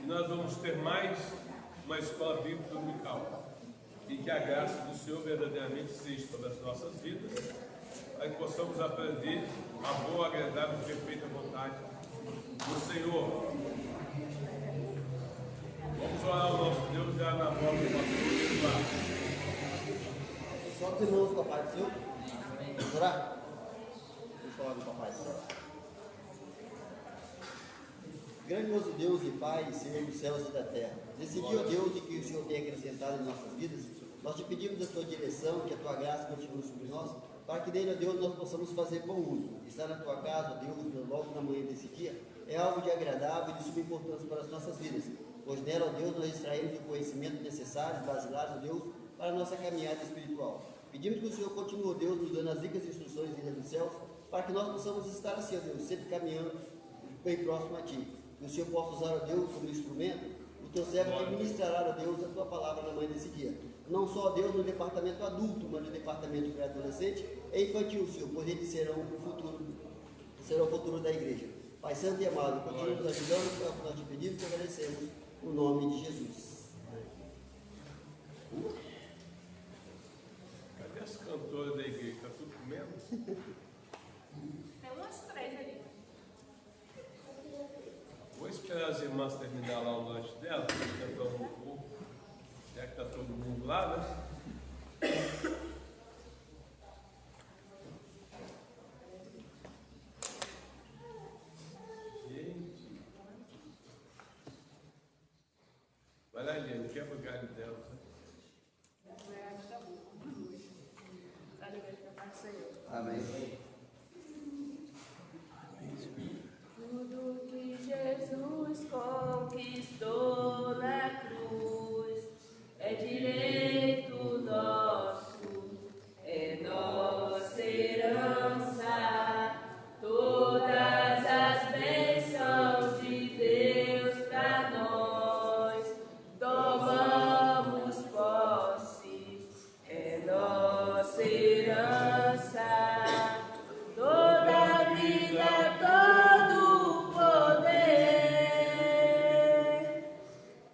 E nós vamos ter mais uma escola bíblica dominical. E que a graça do Senhor verdadeiramente seja sobre as nossas vidas, para que possamos aprender a boa, agradável e perfeita vontade do Senhor. Vamos orar ao nosso Deus já na volta do nosso Deus. Só de novo, Papai do Senhor. Vamos orar? Vamos falar do Papai do Senhor. Grandioso Deus e Pai, Senhor dos céus e da terra, nesse dia, ó Deus, em que o Senhor tem acrescentado em nossas vidas, nós te pedimos a tua direção, que a tua graça continue sobre nós, para que dele, ó Deus, nós possamos fazer bom uso. Estar na tua casa, ó Deus, logo na manhã desse dia, é algo de agradável e de suma importância para as nossas vidas, pois nela, ó Deus, nós extraímos o conhecimento necessário, basilares, ó Deus, para a nossa caminhada espiritual. Pedimos que o Senhor continue, ó Deus, nos dando as ricas instruções vindas dos céus, para que nós possamos estar assim, ó Deus, sempre caminhando bem próximo a ti. Que o Senhor possa usar, ó Deus, como instrumento, o teu servo que ministrará, ó Deus, a tua palavra na manhã desse dia. Não só, ó Deus, no departamento adulto, mas no departamento pré-adolescente e infantil, Senhor, pois eles serão o futuro da igreja. Pai Santo e amado, continue nos ajudando, é o que nós te pedimos e agradecemos, no nome de Jesus. Cadê as cantoras da igreja? Está tudo comendo? Tem umas 3 ali. Vou esperar as irmãs terminar lá o lanche dela, cantar um pouco. Já que está todo mundo lá, né? Gente. Vai lá, Eliane, quebra o galho dela. Amém. Tudo que Jesus conquistou na cruz é direito nosso, é nossa herança. Todas as bênçãos de Deus para nós tomamos posse, é nossa herança. Toda a vida, todo o poder,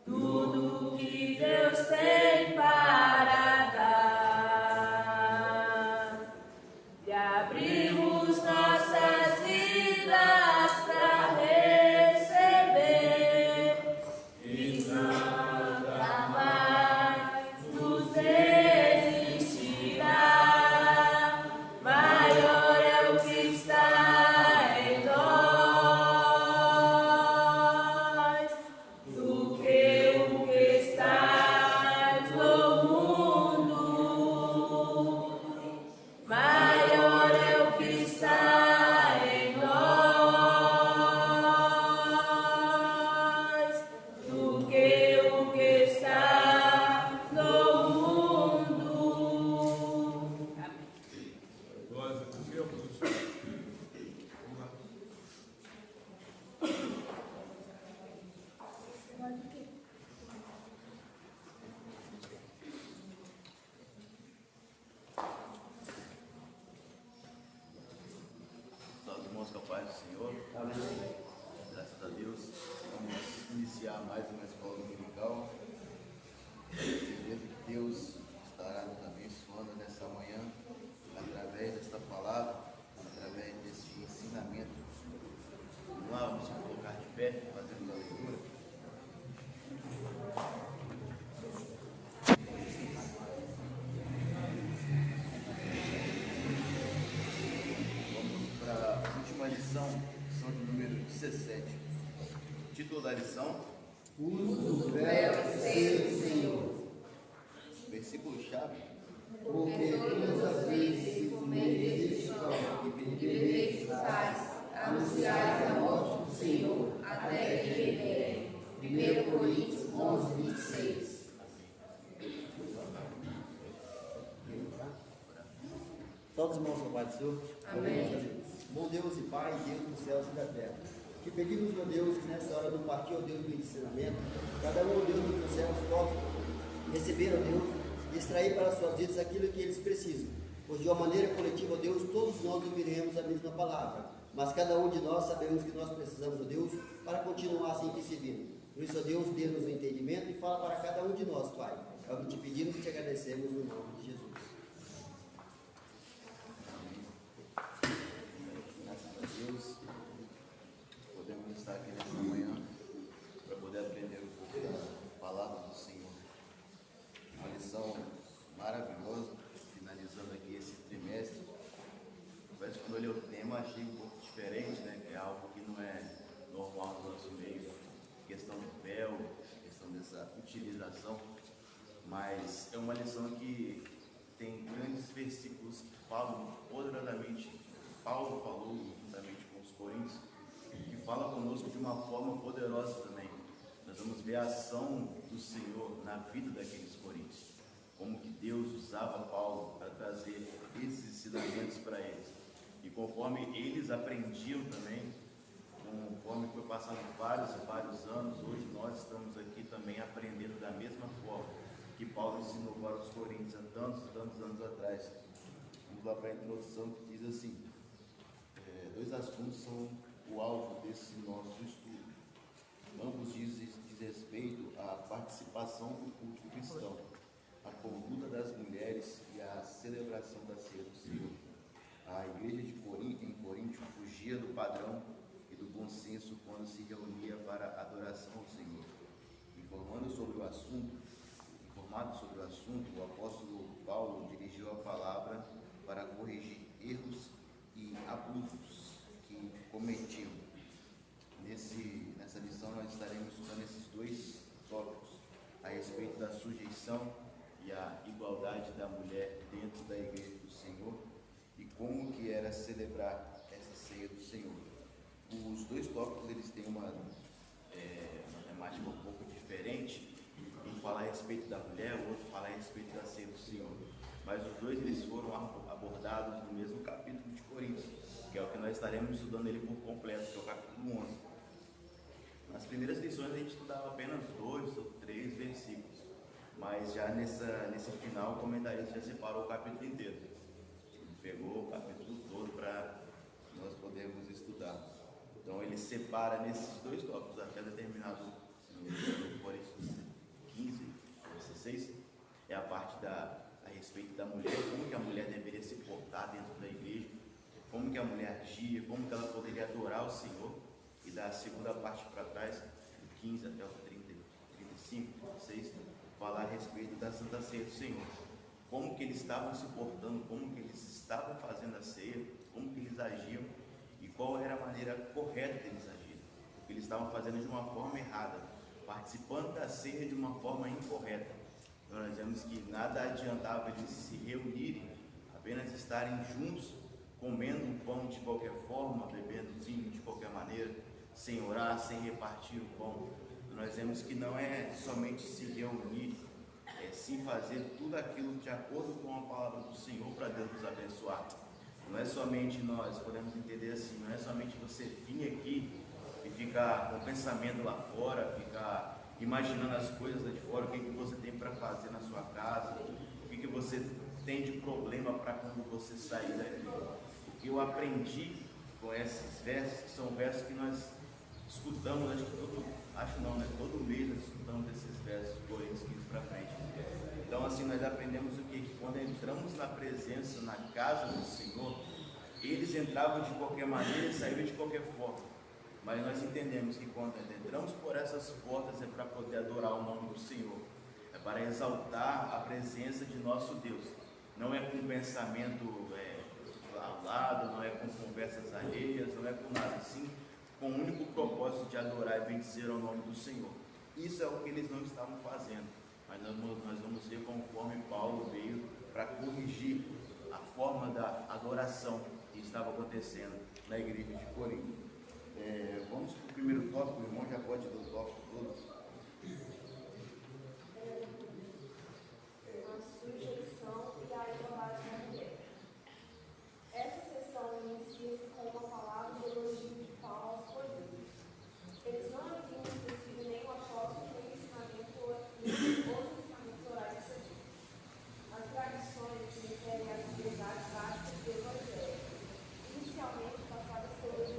tudo que Deus tem para dar. E abrimos nossas vidas para receber, e nada mais nos resistirá. Maior é o que está em nós do que o que está no mundo. Maior é o que está em nós do que o que está no mundo. Glória a Deus. Vamos lá. Nós irmãos com a paz do Senhor. Amém. Graças a Deus. Vamos iniciar mais uma escola dominical. Entendendo que Deus estará nos abençoando nessa manhã, através desta palavra, através deste ensinamento. Vamos lá, vamos nos colocar de pé, fazendo a leitura. Vamos para a última lição de número 17. Título da lição: Uso belo ser o Senhor, versículo-chave. porque todas as vezes que comereis este pão e bebereis do cálice, anunciais a morte do Senhor até que ele venha. 1 Coríntios 11, 26. Todos os irmãos com o Pai do Senhor. Amém. Bom Deus e Pai, Deus dos céus e da terra. Te pedimos, meu Deus, que nessa hora do partir, ó Deus, do ensinamento, cada um, ó Deus, dos céus possa receber, ó Deus, e extrair para as suas vidas aquilo que eles precisam. Pois de uma maneira coletiva, ó Deus, todos nós ouviremos a mesma palavra. mas cada um de nós sabemos que nós precisamos, ó Deus, para continuar assim te servindo. Por isso, ó Deus, dê-nos o entendimento e fala para cada um de nós, Pai. É o que te pedimos e te agradecemos no nome de Jesus. Graças a Deus, podemos estar aqui nessa manhã para poder aprender um pouco da palavra do Senhor. Uma lição maravilhosa, finalizando aqui esse trimestre. Mas quando eu olhei o tema, achei um pouco diferente, né? Que é algo que não é normal no nosso meio. Questão do véu, questão dessa utilização. Mas é uma lição que tem grandes versículos que falam poderosamente. Paulo falou juntamente com os coríntios, que fala conosco de uma forma poderosa também. Nós vamos ver a ação do Senhor na vida daqueles coríntios. Como que Deus usava Paulo para trazer esses ensinamentos para eles. E conforme eles aprendiam também, conforme foi passando vários e vários anos, hoje nós estamos aqui também aprendendo da mesma forma que Paulo ensinou para os coríntios há tantos anos atrás. Vamos lá para a introdução que diz assim: dois assuntos são o alvo desse nosso estudo. Ambos diz respeito à participação do culto cristão, a conduta das mulheres e a celebração da ceia do Senhor. A igreja de Corinto, em Corinto, fugia do padrão e do bom senso quando se reunia para a adoração ao Senhor. Informado sobre o assunto, o apóstolo Paulo dirigiu a palavra para corrigir erros e abusos que cometiam. Nessa lição nós estaremos estudando esses dois tópicos a respeito da sujeição e a igualdade da mulher dentro da igreja do Senhor e como que era celebrar essa ceia do Senhor. Os dois tópicos eles têm uma temática um pouco diferente. Um falar a respeito da mulher, o outro falar a respeito da ceia do Senhor. Mas os dois eles foram abordados no mesmo capítulo de Coríntios, que é o que nós estaremos estudando ele por completo, que é o capítulo 11. Nas primeiras lições a gente estudava apenas 2 ou 3 versículos, mas já nesse final o comentarista já separou o capítulo inteiro. Ele pegou o capítulo todo para nós podermos estudar. Então ele separa nesses dois tópicos até determinado Coríntios 15, 16, é a parte a respeito da mulher, como que a mulher deveria se portar dentro da igreja, como que a mulher agia, como que ela poderia adorar o Senhor. E da segunda parte para trás, do 15 até o 30, 35, 36, falar a respeito da Santa Ceia do Senhor. Como que eles estavam se portando, como que eles estavam fazendo a ceia, como que eles agiam e qual era a maneira correta deles agirem. Porque eles estavam fazendo de uma forma errada, participando da ceia de uma forma incorreta. Então nós vemos que nada adiantava eles se reunirem, apenas estarem juntos, comendo um pão de qualquer forma, bebendo vinho de qualquer maneira, sem orar, sem repartir o pão. Nós vemos que não é somente se reunir, é sim fazer tudo aquilo de acordo com a palavra do Senhor para Deus nos abençoar. Não é somente nós, podemos entender assim, não é somente você vir aqui e ficar com o pensamento lá fora, ficar imaginando as coisas lá de fora, o que você tem para fazer na sua casa, o que você tem de problema para quando você sair daqui. O que eu aprendi com esses versos, que são versos que nós escutamos, todo mês nós escutamos esses versos, Coríntios 15 para frente. Então assim nós aprendemos o quê? Que quando entramos na presença, na casa do Senhor, eles entravam de qualquer maneira e saíam de qualquer forma. Mas nós entendemos que quando entramos por essas portas é para poder adorar o nome do Senhor, é para exaltar a presença de nosso Deus. Não é com pensamento ao lado, não é com conversas alheias, não é com nada, sim com o único propósito de adorar e bendizer ao nome do Senhor. Isso é o que eles não estavam fazendo, mas nós vamos ver conforme Paulo veio para corrigir a forma da adoração que estava acontecendo na igreja de Corinto. Vamos para o primeiro tópico, o irmão já pode dar o tópico todo. A sujeição e a igualdade da mulher. Essa sessão inicia-se com uma palavra de elogio de Paulo aos Coríntios. Eles não haviam esquecido nem o apóstolo, nem o ensinamento ou outros ensinamentos orais de Jesus. As tradições se referem às verdades básicas do Evangelho, inicialmente passadas pelos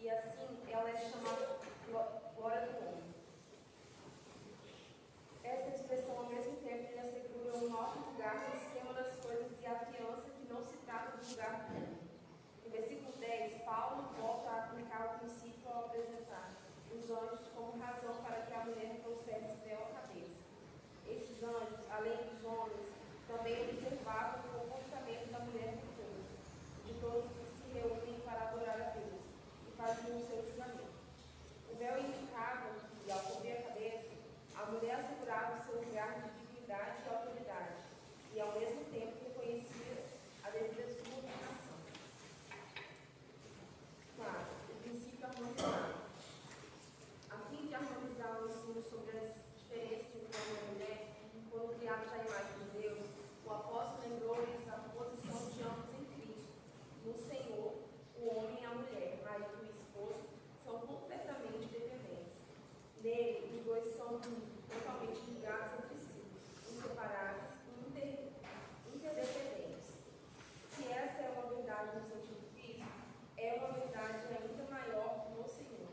e assim ela é chamada glória do homem. Esta expressão, ao mesmo tempo, lhe assegura um alto lugar no esquema das coisas e afiança que não se trata do lugar do homem. No versículo 10, Paulo volta a aplicar o princípio ao apresentar os anjos como razão para que a mulher trouxesse véu à cabeça. Esses anjos, além dos homens, também observavam o comportamento da mulher de todos que se reúnem para adorar a Deus e faziam o seu julgamento. O véu indicava que, ao cobrir a cabeça, a mulher assegurava o seu lugar de dignidade e autoridade, e ao mesmo tempo reconhecia a devida subordinação. 4. O princípio harmonizado. A fim de harmonizar o ensino sobre as diferenças entre homem e mulher, quando criados à imagem de Deus, o apóstolo lembrou-lhes a posição de ambos em Cristo. No Senhor, o homem e a mulher, marido e esposa, são completamente dependentes. Nele, os dois são totalmente ligados entre si, inseparáveis e interdependentes. Se essa é uma verdade no sentido físico, é uma verdade ainda maior no Senhor.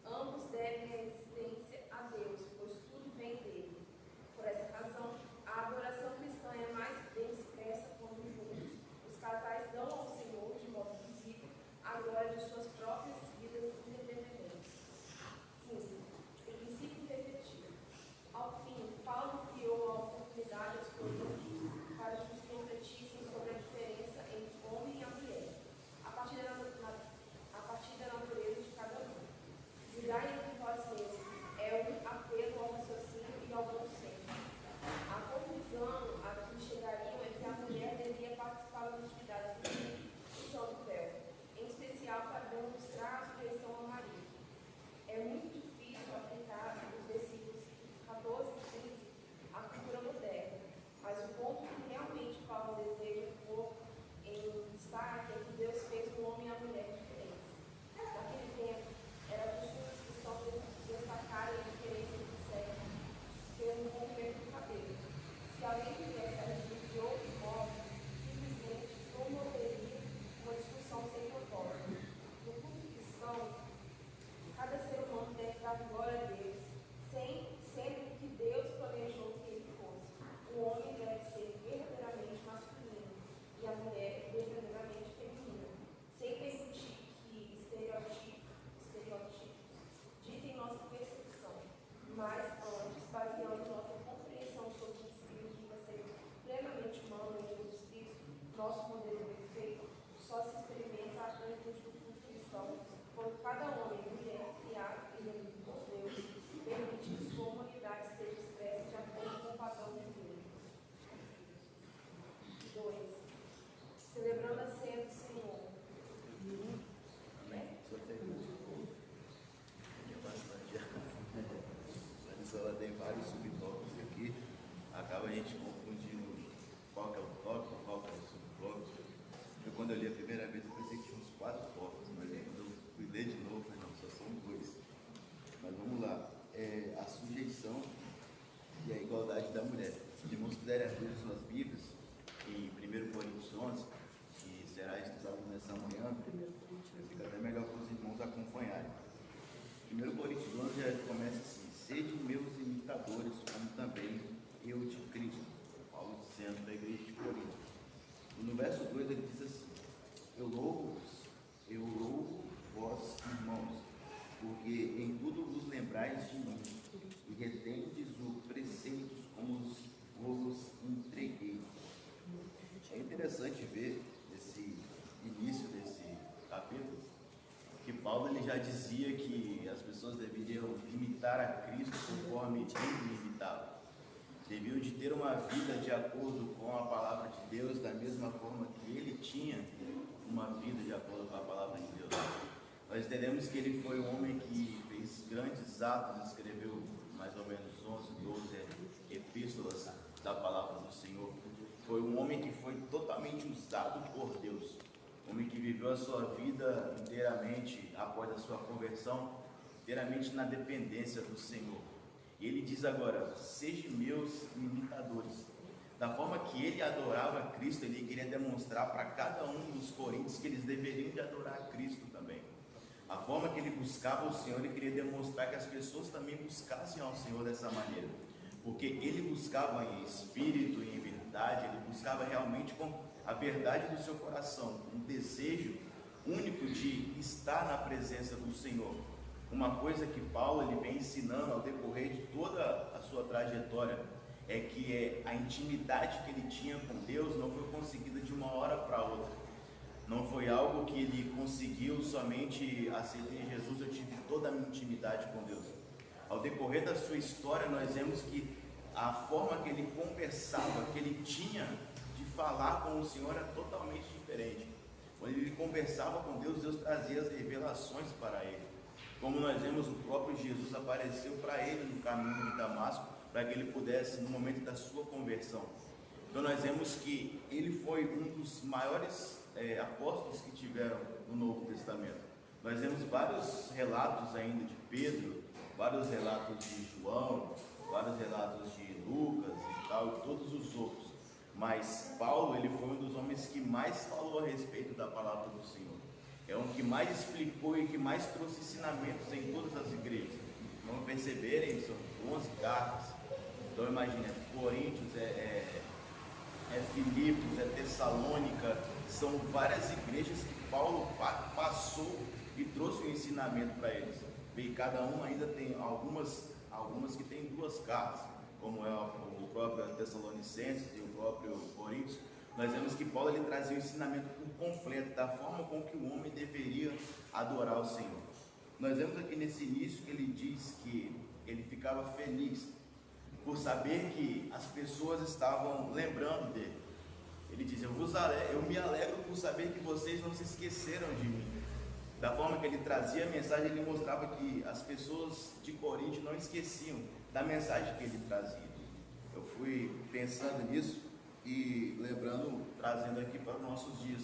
Ambos devem a existência a Deus, pois tudo vem dele. Por essa razão, a adoração cristã é mais bem expressa quando juntos os casais dão ao Senhor, de modo visível, a glória de suas próprias vidas independentes. 5. O princípio refletivo. Ao fim, Paulo criou a oportunidade aos coríntios para que se refletissem sobre a diferença entre o homem e a mulher, a partir da natureza de cada um. Julgai entre vós mesmos é um apelo ao raciocínio e ao bom senso. A conclusão a que chegariam é que a mulher deveria participar das atividades do dia usando o véu, em especial para demonstrar a sujeição ao marido. É muito difícil aplicar os versículos 14 e 15 à cultura moderna, mas o ponto que realmente Paulo deseja pôr em destaque é que Deus fez o homem e a mulher diferentes. Naquele tempo, era costume os cristãos destacarem a diferença entre sexos pelo comprimento do cabelo. Se alguém tivesse agido de outro modo, simplesmente promoveria uma discussão sem propósito. No culto cristão, cada ser humano deve dar glória a Deus, sendo que Deus planejou que ele fosse. O homem deve ser verdadeiramente masculino e a mulher verdadeiramente feminina, sem permitir que estereótipos ditem nossa percepção, mas antes, baseando nossa compreensão sobre o que significa ser plenamente humano em Jesus Cristo, nosso modelo perfeito, só se experimenta a plenitude do culto cristão, quando cada homem e mulher criado e reunido por Deus permite que sua humanidade seja expressa de acordo com o padrão de Deus. 2. Celebrando a ceia do Senhor. Amém. Só tem bastante. Mas ela tem vários subtópicos aqui. Acaba a gente confundindo qual que é o tópico, qual que é o subtópico. Porque quando eu li a primeira vez eu pensei que tinha uns 4 tópicos, mas aí quando eu fui ler de novo, eu falei, não, só são 2. Mas vamos lá. A sujeição e a igualdade da mulher. Os irmãos puderem abrir suas Bíblias em 1 Coríntios 11, que será estudado nessa manhã, fica até melhor para os irmãos acompanharem. 1 Coríntios 11 já começa assim: sede meus imitadores, como também eu de Cristo. Paulo dizendo da igreja de Corinto. E no verso 2 ele diz assim: eu louvo vós, irmãos, porque em tudo vos lembrais de mim, e retendes o preceitos como vos entreguei. É interessante ver esse início desse capítulo, que Paulo ele já dizia que as pessoas deveriam imitar a Cristo conforme ele imitava. Deviam de ter uma vida de acordo com a palavra de Deus, da mesma forma que ele tinha uma vida de acordo com a palavra de Deus. Nós entendemos que ele foi um homem que fez grandes atos, escreveu mais ou menos 11, 12 epístolas da palavra do Senhor. Foi um homem que foi totalmente usado por Deus, um homem que viveu a sua vida inteiramente, após a sua conversão, inteiramente na dependência do Senhor. E ele diz agora: sejam meus imitadores. Da forma que ele adorava a Cristo, ele queria demonstrar para cada um dos coríntios que eles deveriam de adorar a Cristo também. A forma que ele buscava o Senhor, ele queria demonstrar que as pessoas também buscassem ao Senhor dessa maneira. Porque ele buscava em espírito e em verdade, ele buscava realmente com a verdade do seu coração, um desejo único de estar na presença do Senhor. Uma coisa que Paulo ele vem ensinando ao decorrer de toda a sua trajetória é que a intimidade que ele tinha com Deus não foi conseguida de uma hora para outra. Não foi algo que ele conseguiu somente aceitar Jesus, eu tive toda a minha intimidade com Deus. Ao decorrer da sua história, nós vemos que a forma que ele conversava, que ele tinha de falar com o Senhor era totalmente diferente. Quando ele conversava com Deus, Deus trazia as revelações para ele. Como nós vemos, o próprio Jesus apareceu para ele no caminho de Damasco, para que ele pudesse, no momento da sua conversão. Então nós vemos que ele foi um dos maiores apóstolos que tiveram no Novo Testamento. Nós vemos vários relatos ainda de Pedro, vários relatos de João, vários relatos de Lucas e tal, e todos os outros. Mas Paulo, ele foi um dos homens que mais falou a respeito da palavra do Senhor. É um que mais explicou e que mais trouxe ensinamentos em todas as igrejas. Vamos perceberem, são 11 cartas. Então imagina, Coríntios, Filipos, Tessalônica, são várias igrejas que Paulo passou e trouxe um ensinamento para eles. E cada um ainda tem algumas que tem 2 cartas, como é o próprio Tessalonicenses e o próprio Coríntios. Nós vemos que Paulo ele trazia o ensinamento por completo da forma com que o homem deveria adorar o Senhor. Nós vemos aqui nesse início que ele diz que ele ficava feliz por saber que as pessoas estavam lembrando dele. Ele diz, eu me alegro por saber que vocês não se esqueceram de mim. Da forma que ele trazia a mensagem, ele mostrava que as pessoas de Corinto não esqueciam da mensagem que ele trazia. Eu fui pensando nisso e lembrando, trazendo aqui para os nossos dias.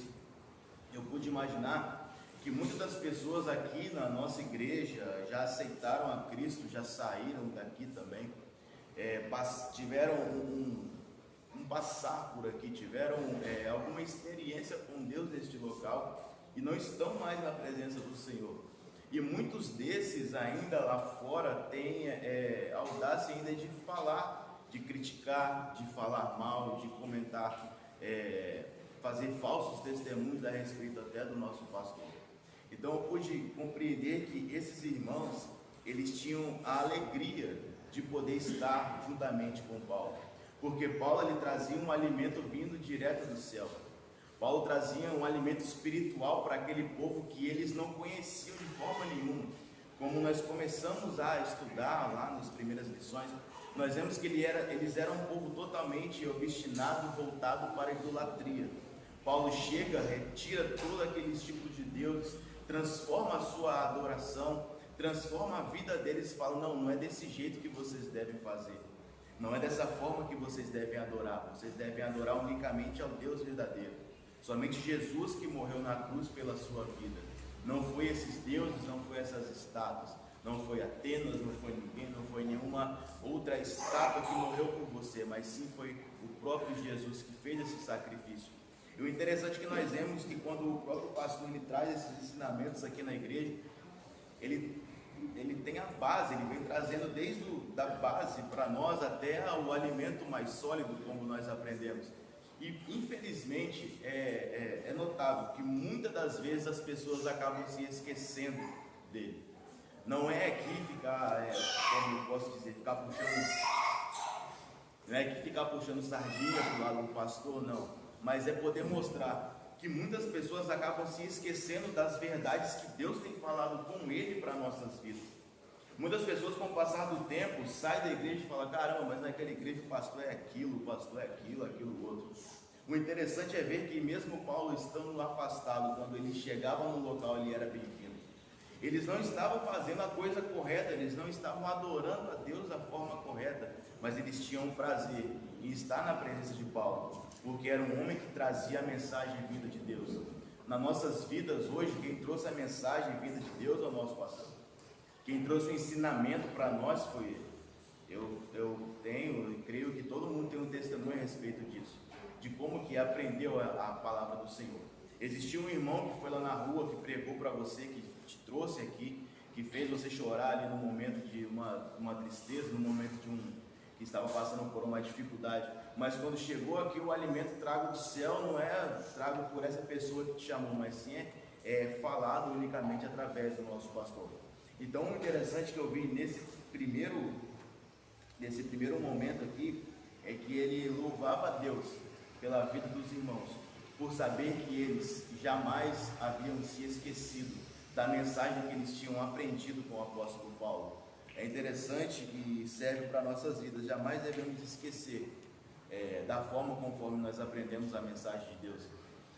Eu pude imaginar que muitas das pessoas aqui na nossa igreja já aceitaram a Cristo, já saíram daqui também, tiveram um passar por aqui, tiveram alguma experiência com Deus neste local e não estão mais na presença do Senhor. E muitos desses ainda lá fora têm audácia ainda de falar, de criticar, de falar mal, de comentar, fazer falsos testemunhos a respeito até do nosso pastor. Então eu pude compreender que esses irmãos, eles tinham a alegria de poder estar juntamente com Paulo, porque Paulo ele trazia um alimento vindo direto do céu. Paulo trazia um alimento espiritual para aquele povo que eles não conheciam de forma nenhuma. Como nós começamos a estudar lá nas primeiras lições, nós vemos que eles eram um povo totalmente obstinado, voltado para a idolatria. Paulo chega, retira todo aqueles tipos de deuses, transforma a sua adoração, transforma a vida deles e fala, não é desse jeito que vocês devem fazer. Não é dessa forma que vocês devem adorar. Vocês devem adorar unicamente ao Deus verdadeiro. Somente Jesus que morreu na cruz pela sua vida. Não foi esses deuses, não foi essas estátuas. Não foi Atenas, não foi ninguém, não foi nenhuma outra estátua que morreu por você, mas sim foi o próprio Jesus que fez esse sacrifício. E o interessante é que nós vemos que quando o próprio pastor ele traz esses ensinamentos aqui na igreja, ele tem a base, ele vem trazendo desde da base para nós até o alimento mais sólido, como nós aprendemos. E infelizmente é notável que muitas das vezes as pessoas acabam se esquecendo dele. Não é aqui ficar, como eu posso dizer, ficar puxando, não é que ficar puxando sardinha do lado do pastor, não, mas é poder mostrar que muitas pessoas acabam se esquecendo das verdades que Deus tem falado com ele para nossas vidas. Muitas pessoas, com o passar do tempo, saem da igreja e falam, caramba, mas naquela igreja o pastor é aquilo, o pastor é aquilo outro. O interessante é ver que mesmo Paulo estando afastado, quando ele chegava no local, ele era bem-vindo. Eles não estavam fazendo a coisa correta, eles não estavam adorando a Deus da forma correta, mas eles tinham prazer em estar na presença de Paulo, porque era um homem que trazia a mensagem vinda de Deus. Nas nossas vidas hoje, quem trouxe a mensagem vinda de Deus é o nosso pastor. Quem trouxe o ensinamento para nós foi ele. Eu creio que todo mundo tem um testemunho a respeito disso, de como que aprendeu a palavra do Senhor. Existiu um irmão que foi lá na rua, que pregou para você, que te trouxe aqui, que fez você chorar ali no momento de uma tristeza, no momento que estava passando por uma dificuldade, mas quando chegou aqui o alimento trago do céu não é trago por essa pessoa que te chamou, mas sim é falado unicamente através do nosso pastor. Então o interessante que eu vi nesse primeiro momento aqui é que ele louvava a Deus pela vida dos irmãos, por saber que eles jamais haviam se esquecido da mensagem que eles tinham aprendido com o apóstolo Paulo. É interessante e serve para nossas vidas. Jamais devemos esquecer da forma conforme nós aprendemos a mensagem de Deus,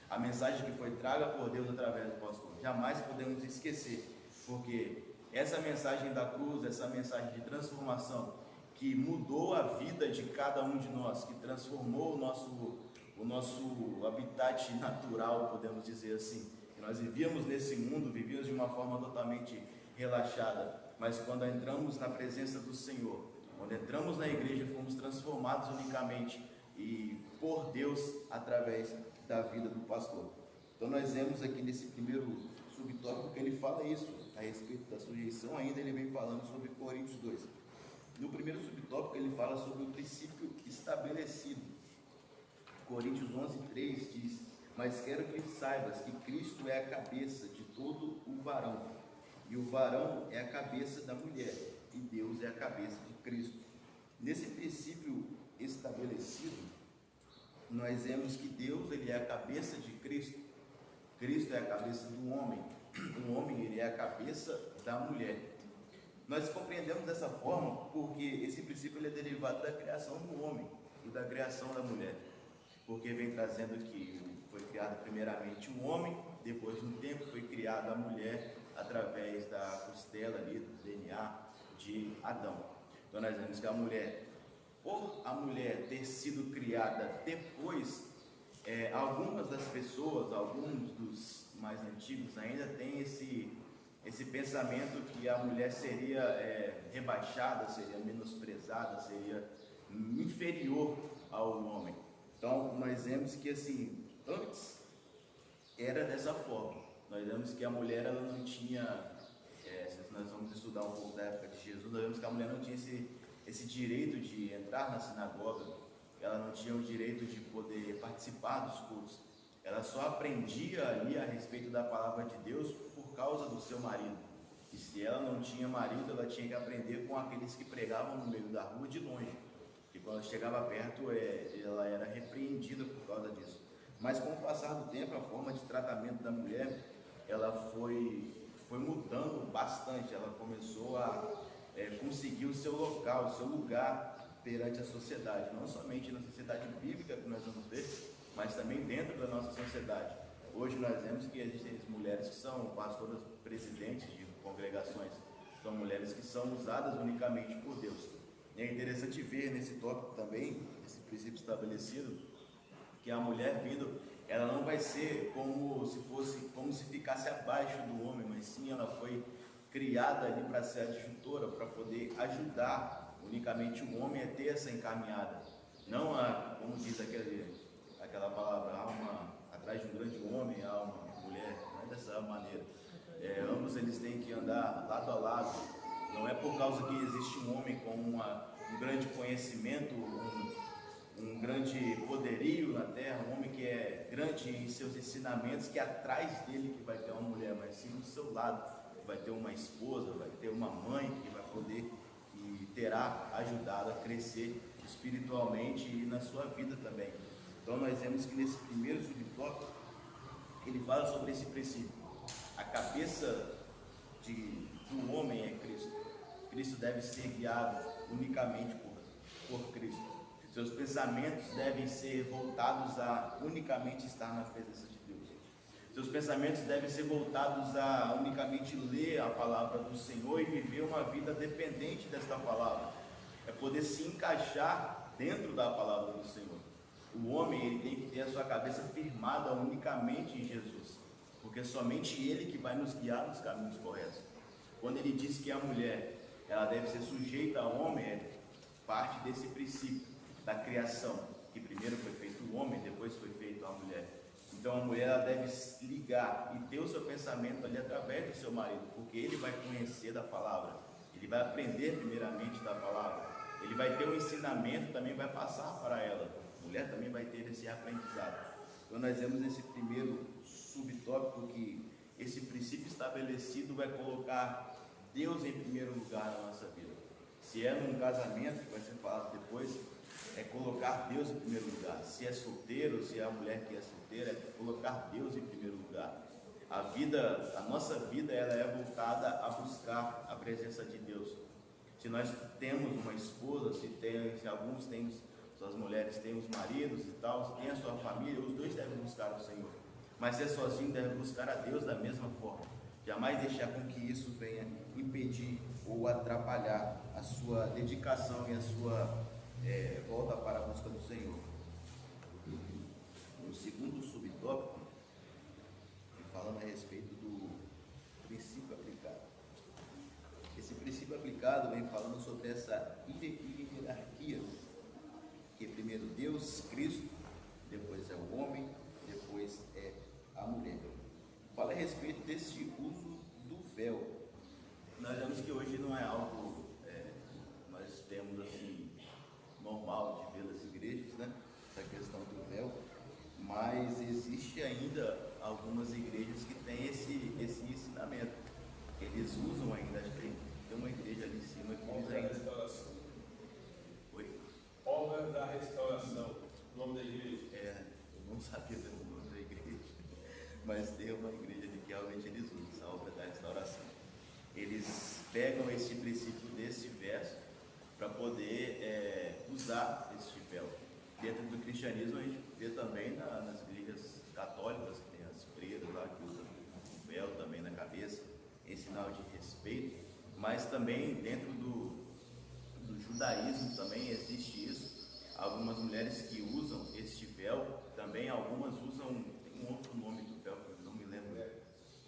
a mensagem que foi traga por Deus através do pastor. Jamais podemos esquecer, porque essa mensagem da cruz, essa mensagem de transformação que mudou a vida de cada um de nós, que transformou o nosso habitat natural, podemos dizer assim. Que nós vivíamos nesse mundo, vivíamos de uma forma totalmente relaxada, mas quando entramos na presença do Senhor, quando entramos na igreja, fomos transformados unicamente e por Deus através da vida do pastor. Então nós vemos aqui nesse primeiro subtópico que ele fala isso, a respeito da sujeição. Ainda ele vem falando sobre Coríntios 2. No primeiro subtópico ele fala sobre o princípio estabelecido. Coríntios 11:3 diz: mas quero que saibas que Cristo é a cabeça de todo o varão, e o varão é a cabeça da mulher, e Deus é a cabeça de Cristo. Nesse princípio estabelecido, nós vemos que Deus ele é a cabeça de Cristo. Cristo é a cabeça do homem. O homem ele é a cabeça da mulher. Nós compreendemos dessa forma porque esse princípio ele é derivado da criação do homem e da criação da mulher. Porque vem trazendo que foi criado primeiramente o homem, depois de um tempo foi criada a mulher através da costela ali, do DNA de Adão. Então nós vemos que a mulher, por a mulher ter sido criada depois, algumas das pessoas, alguns dos mais antigos ainda têm esse pensamento que a mulher seria rebaixada, seria menosprezada, seria inferior ao homem. Então nós vemos que assim, antes era dessa forma. Nós vemos que a mulher ela não tinha, se nós vamos estudar um pouco da época de Jesus, nós vemos que a mulher não tinha esse direito de entrar na sinagoga, ela não tinha o direito de poder participar dos cultos. Ela só aprendia ali a respeito da palavra de Deus por causa do seu marido. E se ela não tinha marido, ela tinha que aprender com aqueles que pregavam no meio da rua de longe. E quando chegava perto, ela era repreendida por causa disso. Mas com o passar do tempo, a forma de tratamento da mulher, ela foi mudando bastante. Ela começou a conseguir o seu local, o seu lugar perante a sociedade. Não somente na sociedade bíblica que nós vamos ver, mas também dentro da nossa sociedade. Hoje nós vemos que existem mulheres que são pastoras presidentes de congregações. São mulheres que são usadas unicamente por Deus. E é interessante ver nesse tópico também, esse princípio estabelecido, que a mulher vindo, ela não vai ser como se ficasse abaixo do homem, mas sim ela foi criada ali para ser adjutora, para poder ajudar unicamente o homem a ter essa encaminhada. Não como diz aquela palavra, atrás de um grande homem há uma mulher, não é dessa maneira. Ambos eles têm que andar lado a lado. Não é por causa que existe um homem com um grande conhecimento, um grande poderio na terra, um homem que é grande em seus ensinamentos, que atrás dele que vai ter uma mulher, mas sim do seu lado vai ter uma esposa, vai ter uma mãe que vai poder e terá ajudado a crescer espiritualmente e na sua vida também. Então nós vemos que nesse primeiro subtópico ele fala sobre esse princípio. A cabeça do homem é Cristo. Cristo deve ser guiado unicamente por Cristo. Seus pensamentos devem ser voltados a unicamente estar na presença de Deus. Seus pensamentos devem ser voltados a unicamente ler a palavra do Senhor e viver uma vida dependente desta palavra. É poder se encaixar dentro da palavra do Senhor. O homem ele tem que ter a sua cabeça firmada unicamente em Jesus, porque é somente Ele que vai nos guiar nos caminhos corretos. Quando ele diz que a mulher ela deve ser sujeita ao homem, é parte desse princípio da criação, que primeiro foi feito o homem, depois foi feito a mulher. Então a mulher ela deve ligar e ter o seu pensamento ali através do seu marido, porque ele vai conhecer da palavra, ele vai aprender primeiramente da palavra, ele vai ter um ensinamento, também vai passar para ela. A mulher também vai ter esse aprendizado. Então nós vemos esse primeiro subtópico que esse princípio estabelecido vai colocar Deus em primeiro lugar na nossa vida. Se é num casamento, que vai ser falado depois, é colocar Deus em primeiro lugar. Se é solteiro, se é a mulher que é solteira, é colocar Deus em primeiro lugar. A nossa vida, ela é voltada a buscar a presença de Deus. Se nós temos uma esposa, se alguns têm suas mulheres, têm os maridos e tal, tem a sua família, os dois devem buscar o Senhor. Mas se é sozinho, deve buscar a Deus da mesma forma. Jamais deixar com que isso venha impedir ou atrapalhar a sua dedicação e a sua volta para a busca do Senhor. O segundo subtópico, falando a respeito do princípio aplicado. Esse princípio aplicado vem falando sobre essa hierarquia, que é primeiro Deus, Cristo, depois é o homem, depois é a mulher. Fala a respeito desse uso do véu. Nós vemos que hoje não é algo, nós temos assim, normal de ver nas igrejas, né? Essa questão do véu, mas existe ainda algumas igrejas que têm esse ensinamento, que eles usam ainda. Acho que tem uma igreja ali em cima que eles ainda... Restauração. Oi? Obra da Restauração, o nome da igreja. Eu não sabia do nome da igreja, mas tem uma igreja ali que realmente eles usam essa obra da restauração. Eles pegam esse princípio desse verso para poder usar este véu. Dentro do cristianismo a gente vê também nas igrejas católicas, que tem as freiras lá que usam o véu também na cabeça, em sinal de respeito, mas também dentro do judaísmo também existe isso. Algumas mulheres que usam este véu, também algumas usam, tem um outro nome do véu, que eu não me lembro,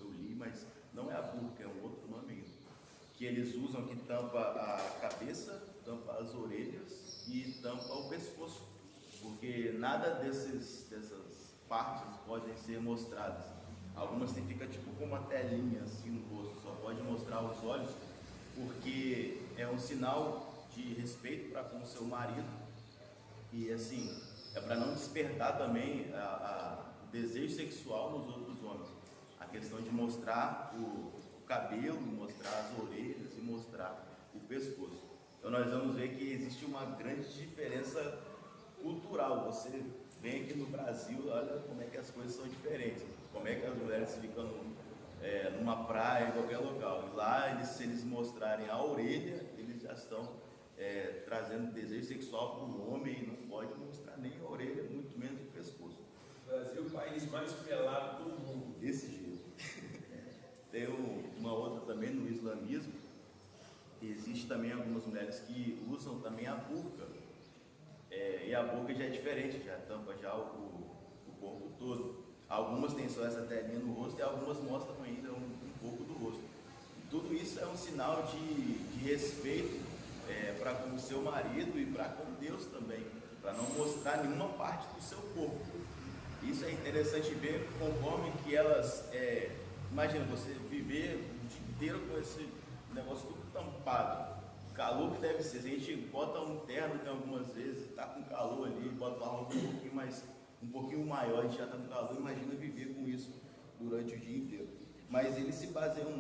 eu li, mas não é a burca, é um outro nome ainda, que eles usam, que tampa a cabeça, tampa as orelhas e tampa o pescoço, porque nada dessas partes podem ser mostradas. Algumas fica tipo com uma telinha assim no rosto, só pode mostrar os olhos, porque é um sinal de respeito para com o seu marido, e assim, é para não despertar também o desejo sexual nos outros homens. A questão de mostrar o cabelo, mostrar as orelhas e mostrar o pescoço. Então nós vamos ver que existe uma grande diferença cultural. Você vem aqui no Brasil, olha como é que as coisas são diferentes. Como é que as mulheres ficam numa praia, em qualquer local. E lá, se eles mostrarem a orelha, eles já estão trazendo desejo sexual para o homem, e não pode mostrar nem a orelha, muito menos o pescoço. O Brasil é o país mais pelado do mundo. Desse jeito. Tem uma outra também no islamismo. Existe também algumas mulheres que usam também a burca. E a boca já é diferente, já tampa já o corpo todo. Algumas têm só essa telinha no rosto e algumas mostram ainda um pouco do rosto. Tudo isso é um sinal de respeito para com o seu marido e para com Deus também, para não mostrar nenhuma parte do seu corpo. Isso é interessante ver conforme que elas... imagina você viver o dia inteiro com esse negócio tudo tampado. O calor que deve ser. Se a gente bota um terno que algumas vezes está com calor ali, bota uma roupa um pouquinho maior, a gente já está com calor, imagina viver com isso durante o dia inteiro. Mas eles se baseiam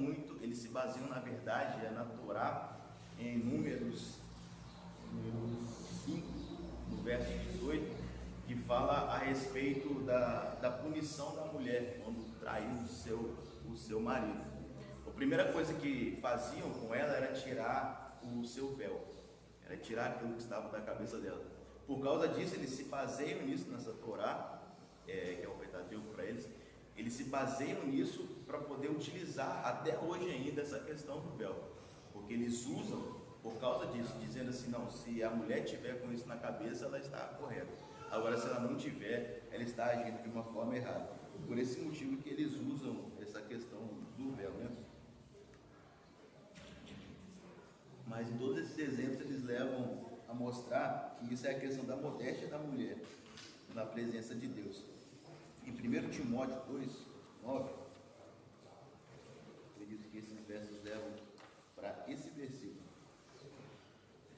na verdade, na Torá, em Números 5, no verso 18, que fala a respeito da punição da mulher quando traiu o seu marido. A primeira coisa que faziam com ela era tirar o seu véu, era tirar aquilo que estava da cabeça dela. Por causa disso, eles se baseiam nisso nessa Torá, que é o Pentateuco para eles se baseiam nisso para poder utilizar até hoje ainda essa questão do véu, porque eles usam por causa disso, dizendo assim, não, se a mulher tiver com isso na cabeça, ela está correta. Agora, se ela não tiver, ela está agindo de uma forma errada. Por esse motivo que eles usam essa questão do véu, né? Mas em todos esses exemplos eles levam a mostrar que isso é a questão da modéstia da mulher na presença de Deus. Em 1 Timóteo 2, 9, acredito que esses versos levam para esse versículo.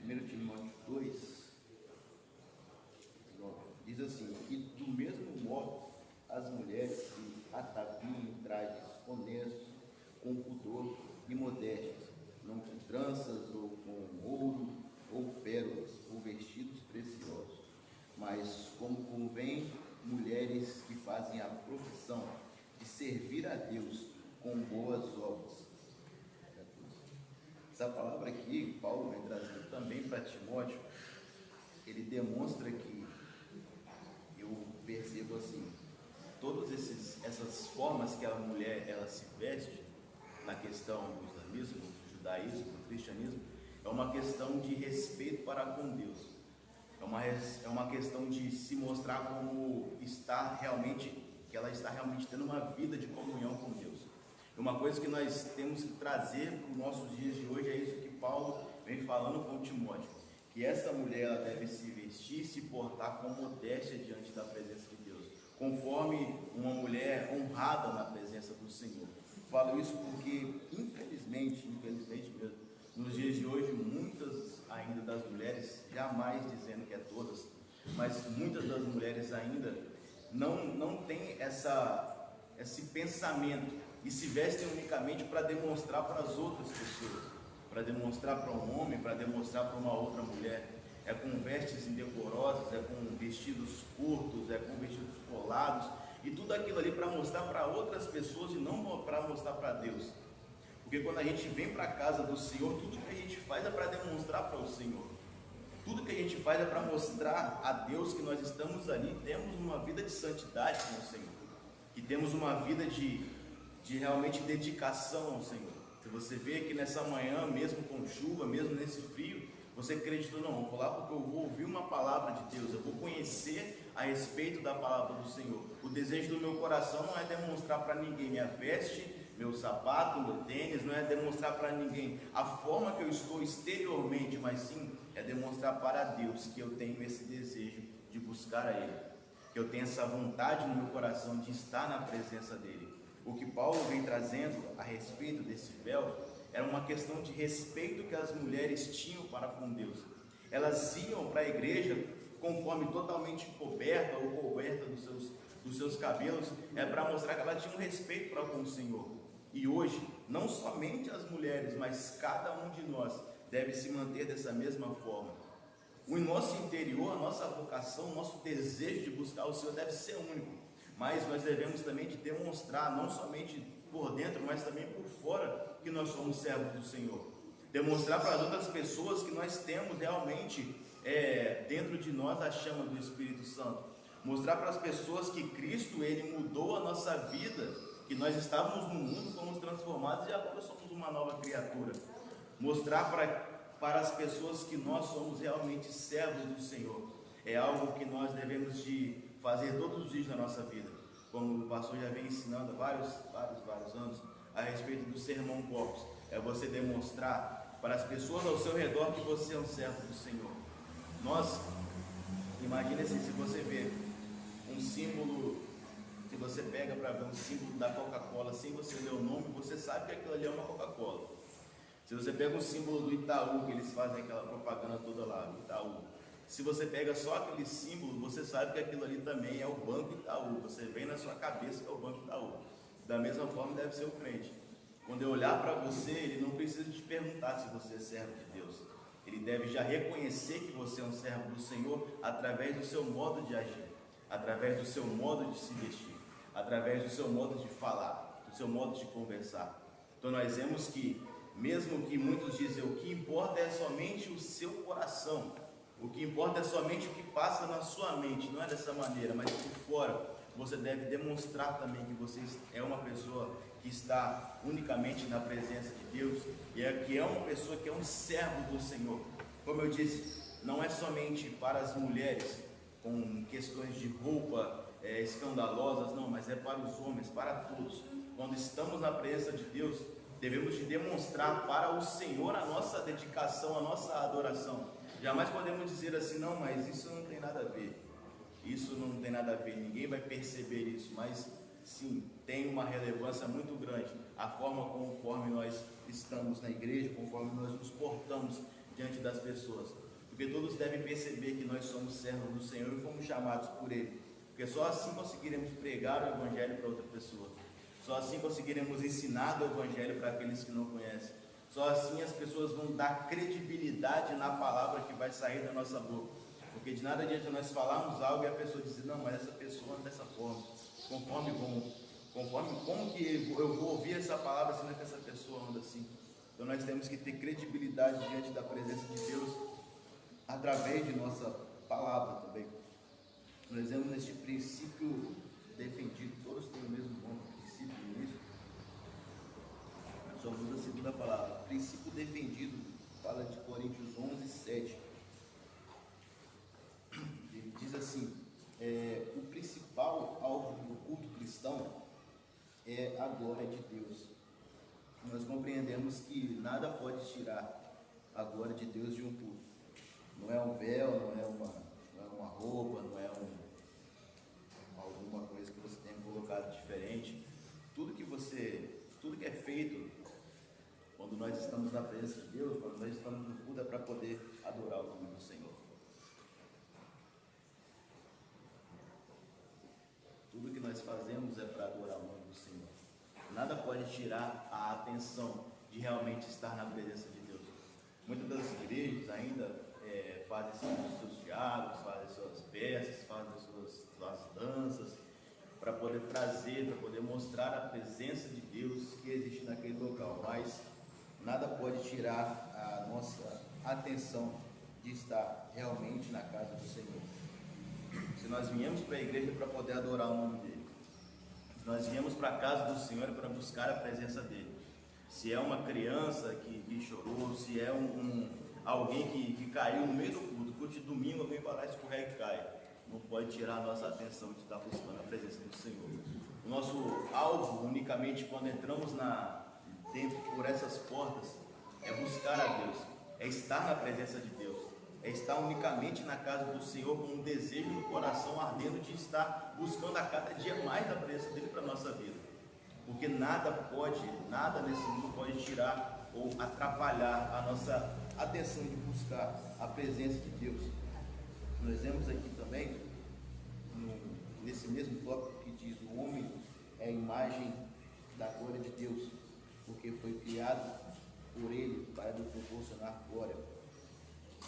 1 Timóteo 2, 9, diz assim: que do mesmo modo as mulheres se ataviem em trajes honestos, com pudor e modéstias, não com tranças ou com ouro ou pérolas ou vestidos preciosos, mas como convém mulheres que fazem a profissão de servir a Deus com boas obras. Essa palavra aqui, Paulo vem trazendo também para Timóteo, ele demonstra que, eu percebo assim, todas essas formas que a mulher ela se veste na questão do islamismo, do judaísmo, do cristianismo, é uma questão de respeito para com Deus. É uma questão de se mostrar como está realmente, que ela está realmente tendo uma vida de comunhão com Deus. Uma coisa que nós temos que trazer para os nossos dias de hoje é isso que Paulo vem falando com Timóteo, que essa mulher ela deve se vestir e se portar com modéstia diante da presença de Deus, conforme uma mulher honrada na presença do Senhor. Falo isso porque, infelizmente mesmo, nos dias de hoje, muitas ainda das mulheres, jamais dizendo que é todas, mas muitas das mulheres ainda não têm esse pensamento e se vestem unicamente para demonstrar para as outras pessoas, para demonstrar para um homem, para demonstrar para uma outra mulher. É com vestes indecorosas, é com vestidos curtos, é com vestidos colados, e tudo aquilo ali para mostrar para outras pessoas e não para mostrar para Deus. Porque quando a gente vem para a casa do Senhor, tudo que a gente faz é para demonstrar para o Senhor. Tudo que a gente faz é para mostrar a Deus que nós estamos ali, temos uma vida de santidade com o Senhor, que temos uma vida de realmente dedicação ao Senhor. Se você vê que nessa manhã, mesmo com chuva, mesmo nesse frio, você acreditou, não, vou lá porque eu vou ouvir uma palavra de Deus, eu vou conhecer a respeito da palavra do Senhor. O desejo do meu coração não é demonstrar para ninguém minha veste, meu sapato, meu tênis, não é demonstrar para ninguém a forma que eu estou exteriormente, mas sim é demonstrar para Deus que eu tenho esse desejo de buscar a Ele, que eu tenho essa vontade no meu coração de estar na presença dEle. O que Paulo vem trazendo a respeito desse véu era uma questão de respeito que as mulheres tinham para com Deus. Elas iam para a igreja conforme totalmente coberta ou coberta dos seus cabelos, para mostrar que ela tinha um respeito para com o Senhor. E hoje, não somente as mulheres, mas cada um de nós deve se manter dessa mesma forma. O nosso interior, a nossa vocação, o nosso desejo de buscar o Senhor deve ser único, mas nós devemos também de demonstrar, não somente por dentro, mas também por fora, que nós somos servos do Senhor. Demonstrar para as outras pessoas que nós temos realmente dentro de nós a chama do Espírito Santo. Mostrar para as pessoas que Cristo, Ele mudou a nossa vida, que nós estávamos no mundo, fomos transformados e agora somos uma nova criatura. Mostrar para as pessoas que nós somos realmente servos do Senhor. É algo que nós devemos de fazer todos os dias na nossa vida. Como o pastor já vem ensinando há vários anos a respeito do sermão corpus. É você demonstrar para as pessoas ao seu redor que você é um servo do Senhor. Imagina se você vê um símbolo, se você pega para ver um símbolo da Coca-Cola, sem você ler o nome, você sabe que aquilo ali é uma Coca-Cola. Se você pega o símbolo do Itaú, que eles fazem aquela propaganda toda lá, do Itaú, se você pega só aquele símbolo, você sabe que aquilo ali também é o Banco Itaú. Você vem na sua cabeça que é o Banco Itaú. Da mesma forma deve ser o crente. Quando eu olhar para você, ele não precisa te perguntar se você é servo de Deus. Ele deve já reconhecer que você é um servo do Senhor através do seu modo de agir, através do seu modo de se vestir, através do seu modo de falar, do seu modo de conversar. Então nós vemos que, mesmo que muitos dizem, o que importa é somente o seu coração, o que importa é somente o que passa na sua mente, não é dessa maneira, mas por fora, você deve demonstrar também que você é uma pessoa que está unicamente na presença de Deus, e que é uma pessoa que é um servo do Senhor. Como eu disse, não é somente para as mulheres, com questões de roupa escandalosas, não, mas é para os homens, para todos. Quando estamos na presença de Deus, devemos de demonstrar para o Senhor a nossa dedicação, a nossa adoração. Jamais podemos dizer assim, não, mas isso não tem nada a ver. isso não tem nada a ver, ninguém vai perceber isso, mas sim, tem uma relevância muito grande a forma conforme nós estamos na igreja, conforme nós nos portamos diante das pessoas, porque todos devem perceber que nós somos servos do Senhor e fomos chamados por Ele, porque só assim conseguiremos pregar o Evangelho para outra pessoa, só assim conseguiremos ensinar o Evangelho para aqueles que não conhecem, só assim as pessoas vão dar credibilidade na palavra que vai sair da nossa boca, porque de nada adianta nós falarmos algo e a pessoa dizer, não, mas essa pessoa anda dessa forma, conforme como que eu vou ouvir essa palavra sendo que essa pessoa anda assim. Então nós temos que ter credibilidade diante da presença de Deus através de nossa palavra também. Nós vemos neste princípio defendido, todos têm o mesmo nome, princípio, isso. Só muda a segunda palavra. Princípio defendido, fala de Coríntios 11, 7. Ele diz assim, o principal alvo do culto cristão é a glória de Deus. Nós compreendemos que nada pode tirar a glória de Deus de um culto. Não é um véu, não é uma roupa, não é alguma coisa que você tenha colocado diferente. Tudo que é feito quando nós estamos na presença de Deus, quando nós estamos no culto, é para poder adorar o nome do Senhor. Tudo que nós fazemos é para adorar o nome do Senhor. Nada pode tirar a atenção de realmente estar na presença de Deus. Muitas das igrejas ainda fazem seus diálogos, fazem suas peças, fazem suas danças, para poder trazer, para poder mostrar a presença de Deus que existe naquele local. Mas nada pode tirar a nossa atenção de estar realmente na casa do Senhor. Se nós viemos para a igreja para poder adorar o nome dEle, se nós viemos para a casa do Senhor para buscar a presença dEle, se é uma criança que chorou, se é alguém que caiu no meio do culto de domingo, alguém vai lá, escorrega e cai, não pode tirar a nossa atenção de estar buscando a presença do Senhor. O nosso alvo, unicamente quando entramos dentro por essas portas, é buscar a Deus, é estar na presença de Deus, é estar unicamente na casa do Senhor com um desejo no coração ardendo de estar buscando a cada dia mais a presença dEle para a nossa vida, porque nada nesse mundo pode tirar ou atrapalhar a nossa atenção de buscar a presença de Deus. Nós vemos aqui também, nesse mesmo tópico que diz, o homem é a imagem da glória de Deus, porque foi criado por Ele para lhe proporcionar glória.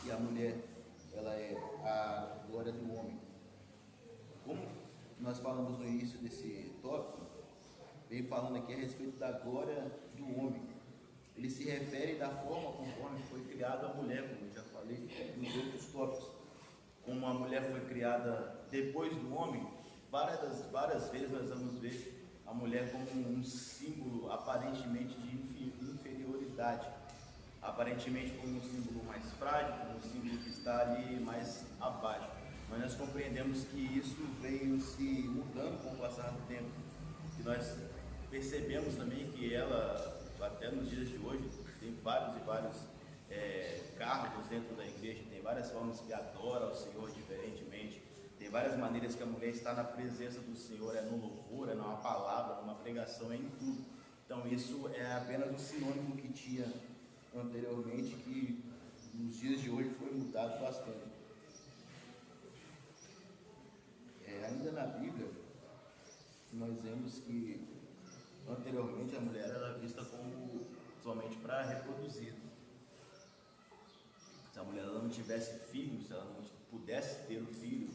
E a mulher, ela é a glória do homem. Como nós falamos no início desse tópico, vem falando aqui a respeito da glória do homem. Ele se refere da forma conforme foi criada a mulher, como eu já falei nos outros tópicos. Como a mulher foi criada depois do homem, várias vezes nós vamos ver a mulher como um símbolo aparentemente de inferioridade, aparentemente como um símbolo mais frágil, como um símbolo que está ali mais abaixo. Mas nós compreendemos que isso veio se mudando com o passar do tempo, que nós percebemos também que ela, até nos dias de hoje, tem vários cargos dentro da igreja, tem várias formas que adora o Senhor diferentemente, tem várias maneiras que a mulher está na presença do Senhor, é no louvor, é numa palavra, numa pregação, é em tudo. Então isso é apenas um sinônimo que tinha anteriormente, que nos dias de hoje foi mudado bastante. Ainda na Bíblia, nós vemos que anteriormente a mulher era vista como somente para reproduzir. Se a mulher não tivesse filhos, se ela não pudesse ter um filho,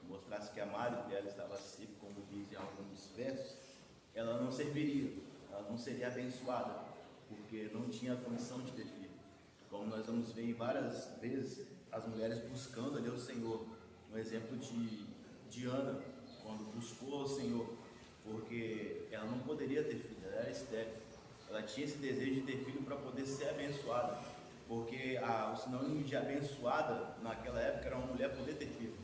mostrasse que a madre dela estava seca, como diz em alguns versos, ela não serviria, ela não seria abençoada, porque não tinha condição de ter filho. Como nós vamos ver em várias vezes as mulheres buscando ali o Senhor. Um exemplo de Ana, quando buscou o Senhor, porque ela não poderia ter filho, ela era estéril. Ela tinha esse desejo de ter filho para poder ser abençoada, porque o sinônimo de abençoada naquela época era uma mulher poder ter filho.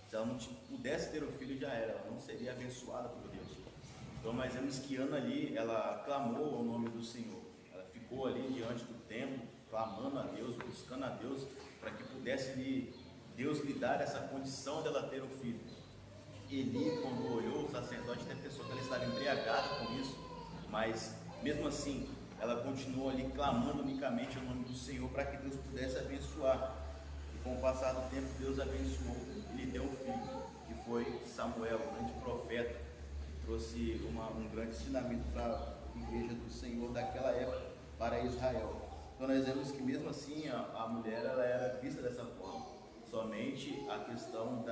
Se ela não pudesse ter o filho, já era, ela não seria abençoada por Deus. Então nós vemos que Ana ali, ela clamou ao nome do Senhor, ela ficou ali diante do templo, clamando a Deus, buscando a Deus, para que pudesse Deus lhe dar essa condição dela ter um filho. Eli, quando olhou, o sacerdote até pensou que ela estava embriagada com isso, mas mesmo assim, ela continuou ali clamando unicamente o nome do Senhor para que Deus pudesse abençoar. E com o passar do tempo, Deus abençoou e lhe deu um filho, que foi Samuel, um grande profeta, que trouxe um grande ensinamento para a igreja do Senhor daquela época, para Israel. Então nós vemos que mesmo assim a mulher ela era vista dessa forma, somente a questão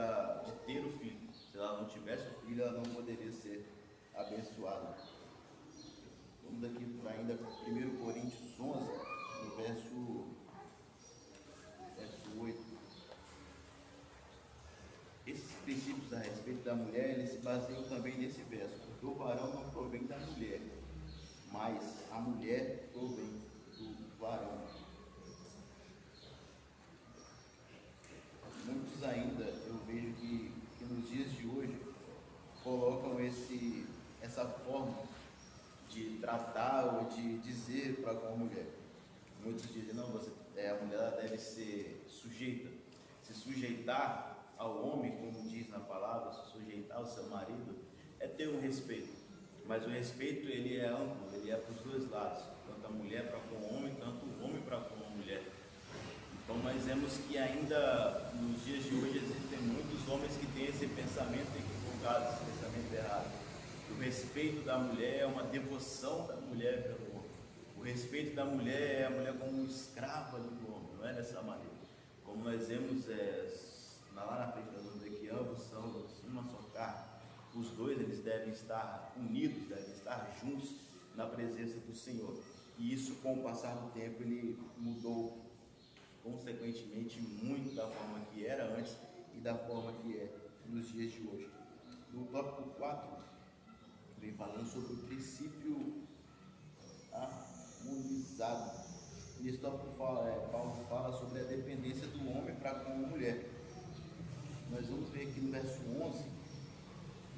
de ter o filho. Se ela não tivesse o filho, ela não poderia ser abençoada. Vamos aqui para ainda 1 Coríntios 11, no verso 8. Esses princípios a respeito da mulher, eles se baseiam também nesse verso, porque o varão não provém da mulher, mas a mulher provém do varão. Muitos ainda, eu vejo que nos dias de hoje, colocam essa forma de tratar ou de dizer para com a mulher. Muitos dizem, não, a mulher ela deve ser sujeita, se sujeitar ao homem, como diz na palavra, se sujeitar ao seu marido, é ter um respeito. Mas o respeito ele é amplo, ele é para os dois lados, tanto a mulher para com o homem, tanto o homem para com a mulher. Então nós vemos que ainda nos dias de hoje existem muitos homens que têm esse pensamento equivocado, esse pensamento errado. O respeito da mulher é uma devoção da mulher pelo homem. O respeito da mulher é a mulher como escrava do homem, não é dessa maneira. Como nós vemos lá na frente, nós vamos ver que ambos são uma só carne. Os dois eles devem estar unidos, devem estar juntos na presença do Senhor. E isso, com o passar do tempo, ele mudou consequentemente muito da forma que era antes e da forma que é nos dias de hoje. No tópico 4, vem falando sobre o princípio harmonizado. Nesse tópico Paulo fala sobre a dependência do homem para com a mulher. Nós vamos ver aqui no verso 11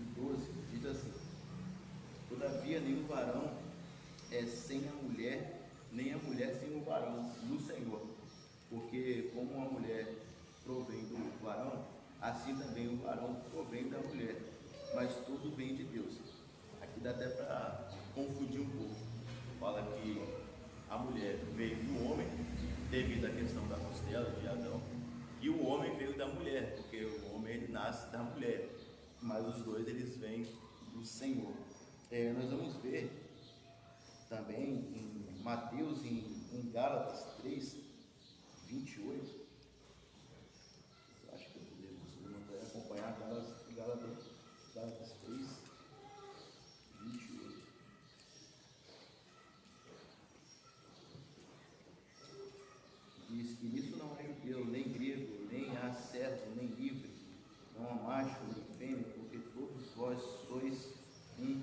e 12, diz assim: todavia nenhum varão é sem a mulher, nem a mulher sem o varão no Senhor. Porque como a mulher provém do varão, assim também o varão provém da mulher. Mas tudo vem de Deus. Aqui dá até para confundir um pouco. Fala que a mulher veio do homem devido à questão da costela de Adão, e o homem veio da mulher, porque o homem ele nasce da mulher, mas os dois eles vêm do Senhor. Nós vamos ver também em Mateus, em Gálatas 3, 28. Eu acho que eu devo acompanhar Gálatas 3, 28. Diz que nisso não há judeu, nem grego, nem há servo, nem livre, não há macho, nem fêmea, porque todos vós sois um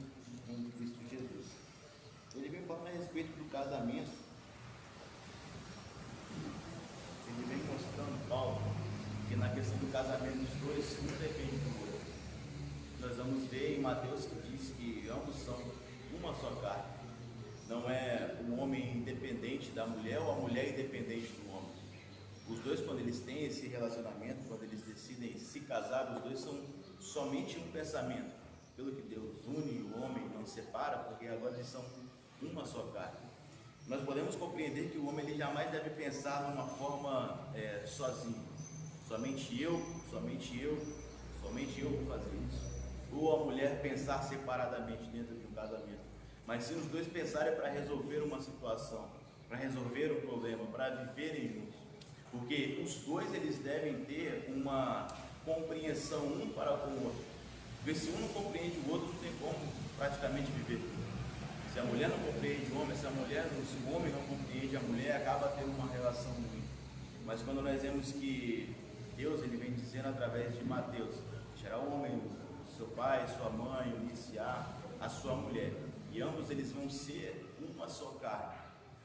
em Cristo Jesus. Ele vem falando a respeito do casamento. Ele vem mostrando, Paulo, que na questão do casamento dos dois, um depende do outro. Nós vamos ver em Mateus que diz que ambos são uma só carne. Não é o homem independente da mulher ou a mulher independente do homem. Os dois, quando eles têm esse relacionamento, quando eles decidem se casar, os dois são somente um pensamento. Pelo que Deus une o homem, não separa, porque agora eles são uma só carne. Nós podemos compreender que o homem ele jamais deve pensar de uma forma sozinho. Somente eu vou fazer isso. Ou a mulher pensar separadamente dentro de um casamento. Mas se os dois pensarem para resolver uma situação, para resolver um problema, para viverem juntos, porque os dois eles devem ter uma compreensão um para com o outro. Porque se um não compreende o outro, não tem como praticamente viver. Se a mulher não compreende o homem, se o homem não compreende a mulher, acaba tendo uma relação ruim. Mas quando nós vemos que Deus ele vem dizendo através de Mateus, tirar o homem, seu pai, sua mãe, iniciar a sua mulher, e ambos eles vão ser uma só carne.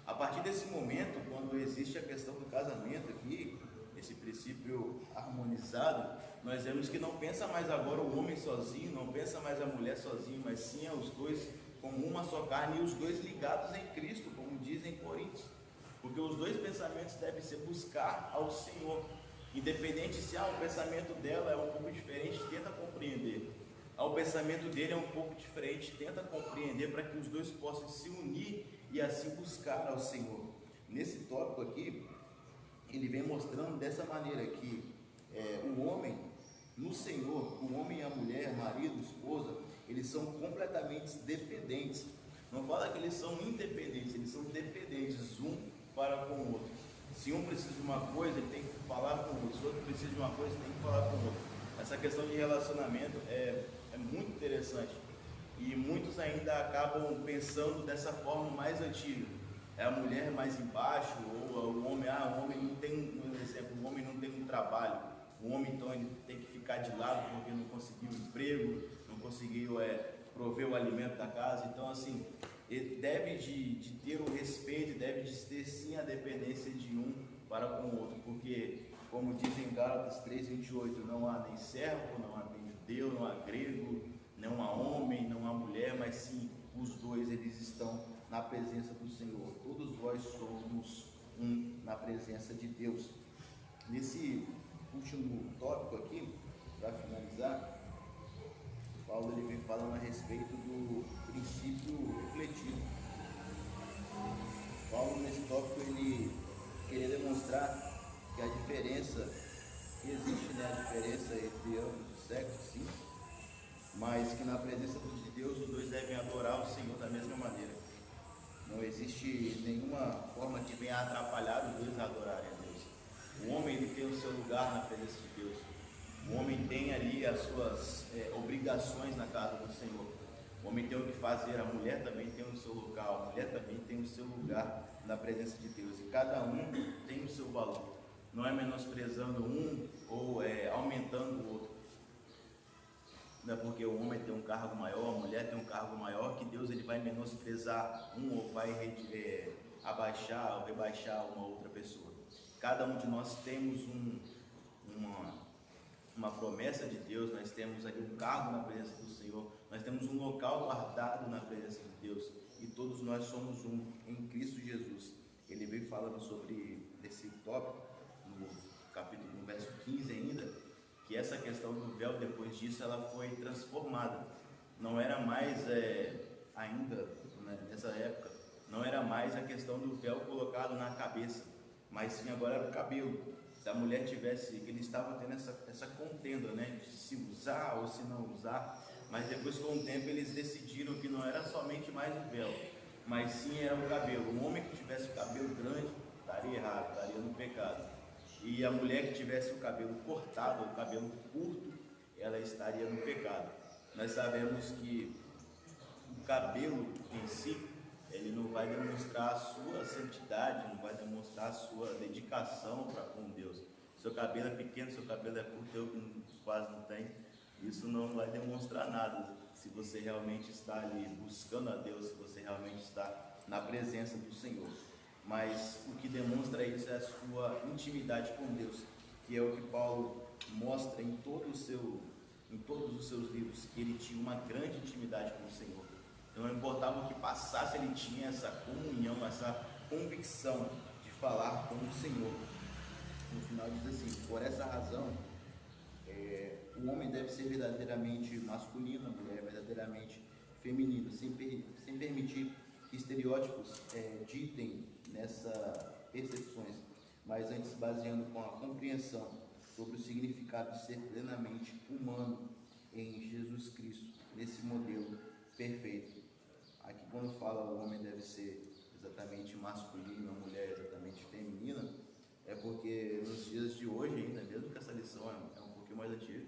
A partir desse momento, quando existe a questão do casamento aqui, esse princípio harmonizado, nós vemos que não pensa mais agora o homem sozinho, não pensa mais a mulher sozinho, mas sim os dois como uma só carne e os dois ligados em Cristo, como dizem em Coríntios. Porque os dois pensamentos devem ser buscar ao Senhor. Independente se o pensamento dela é um pouco diferente, tenta compreender. O pensamento dele é um pouco diferente, tenta compreender para que os dois possam se unir e assim buscar ao Senhor. Nesse tópico aqui, ele vem mostrando dessa maneira que o homem no Senhor, o homem e a mulher, marido, esposa, eles são completamente dependentes. Não fala que eles são independentes, eles são dependentes um para com o outro. Se um precisa de uma coisa, ele tem que falar com o outro. Se o outro precisa de uma coisa, ele tem que falar com o outro. Essa questão de relacionamento é muito interessante. E muitos ainda acabam pensando dessa forma mais antiga. É a mulher mais embaixo, ou o homem, o homem não tem, por exemplo, o homem não tem um trabalho. O homem, então, ele tem que ficar de lado porque não conseguiu emprego, não conseguiu prover o alimento da casa. Então, assim, ele deve de ter o respeito, deve de ter sim a dependência de um para com o outro, porque, como diz em Gálatas 3:28, não há nem servo, não há nem judeu, não há grego, não há homem, não há mulher, mas sim os dois, eles estão na presença do Senhor. Todos vós somos um na presença de Deus. Nesse último tópico aqui, para finalizar, Paulo ele vem falando a respeito do princípio refletido. Paulo nesse tópico ele queria demonstrar que a diferença existe, né, a diferença entre ambos os sexos, sim, mas que na presença de Deus os dois devem adorar o Senhor da mesma maneira. Não existe nenhuma forma que venha atrapalhar os dois a adorarem a Deus. O homem ele tem o seu lugar na presença de Deus. O homem tem ali as suas obrigações na casa do Senhor. O homem tem o que fazer, a mulher também tem o seu local, a mulher também tem o seu lugar na presença de Deus. E cada um tem o seu valor. Não é menosprezando um ou aumentando o outro. Não é porque o homem tem um cargo maior, a mulher tem um cargo maior, que Deus ele vai menosprezar um ou vai abaixar ou rebaixar uma outra pessoa. Cada um de nós temos uma promessa de Deus, nós temos ali um cargo na presença do Senhor, nós temos um local guardado na presença de Deus, e todos nós somos um em Cristo Jesus. Ele veio falando sobre esse tópico, no verso 15 ainda, que essa questão do véu, depois disso, ela foi transformada. Não era mais, ainda, né, nessa época, não era mais a questão do véu colocado na cabeça, mas sim agora era o cabelo. Se a mulher tivesse, que ele estava tendo essa contenda, né, de se usar ou se não usar, mas depois com o tempo eles decidiram que não era somente mais o véu, mas sim era o cabelo. Um homem que tivesse o cabelo grande estaria errado, estaria no pecado. E a mulher que tivesse o cabelo cortado, o cabelo curto, ela estaria no pecado. Nós sabemos que o cabelo em si, ele não vai demonstrar a sua santidade, não vai demonstrar a sua dedicação para com Deus. Seu cabelo é pequeno, seu cabelo é curto, eu que quase não tenho, isso não vai demonstrar nada se você realmente está ali buscando a Deus, se você realmente está na presença do Senhor. Mas o que demonstra isso é a sua intimidade com Deus, que é o que Paulo mostra em todos os seus livros, que ele tinha uma grande intimidade com o Senhor. Então não importava o que passasse, ele tinha essa comunhão, essa convicção de falar com o Senhor. No final diz assim: por essa razão, o homem deve ser verdadeiramente masculino, a mulher verdadeiramente feminina, sem permitir que estereótipos ditem nessas percepções, mas antes baseando com a compreensão sobre o significado de ser plenamente humano em Jesus Cristo, nesse modelo perfeito. Aqui quando fala o homem deve ser exatamente masculino, a mulher exatamente feminina, é porque nos dias de hoje ainda, mesmo que essa lição é um pouquinho mais antiga,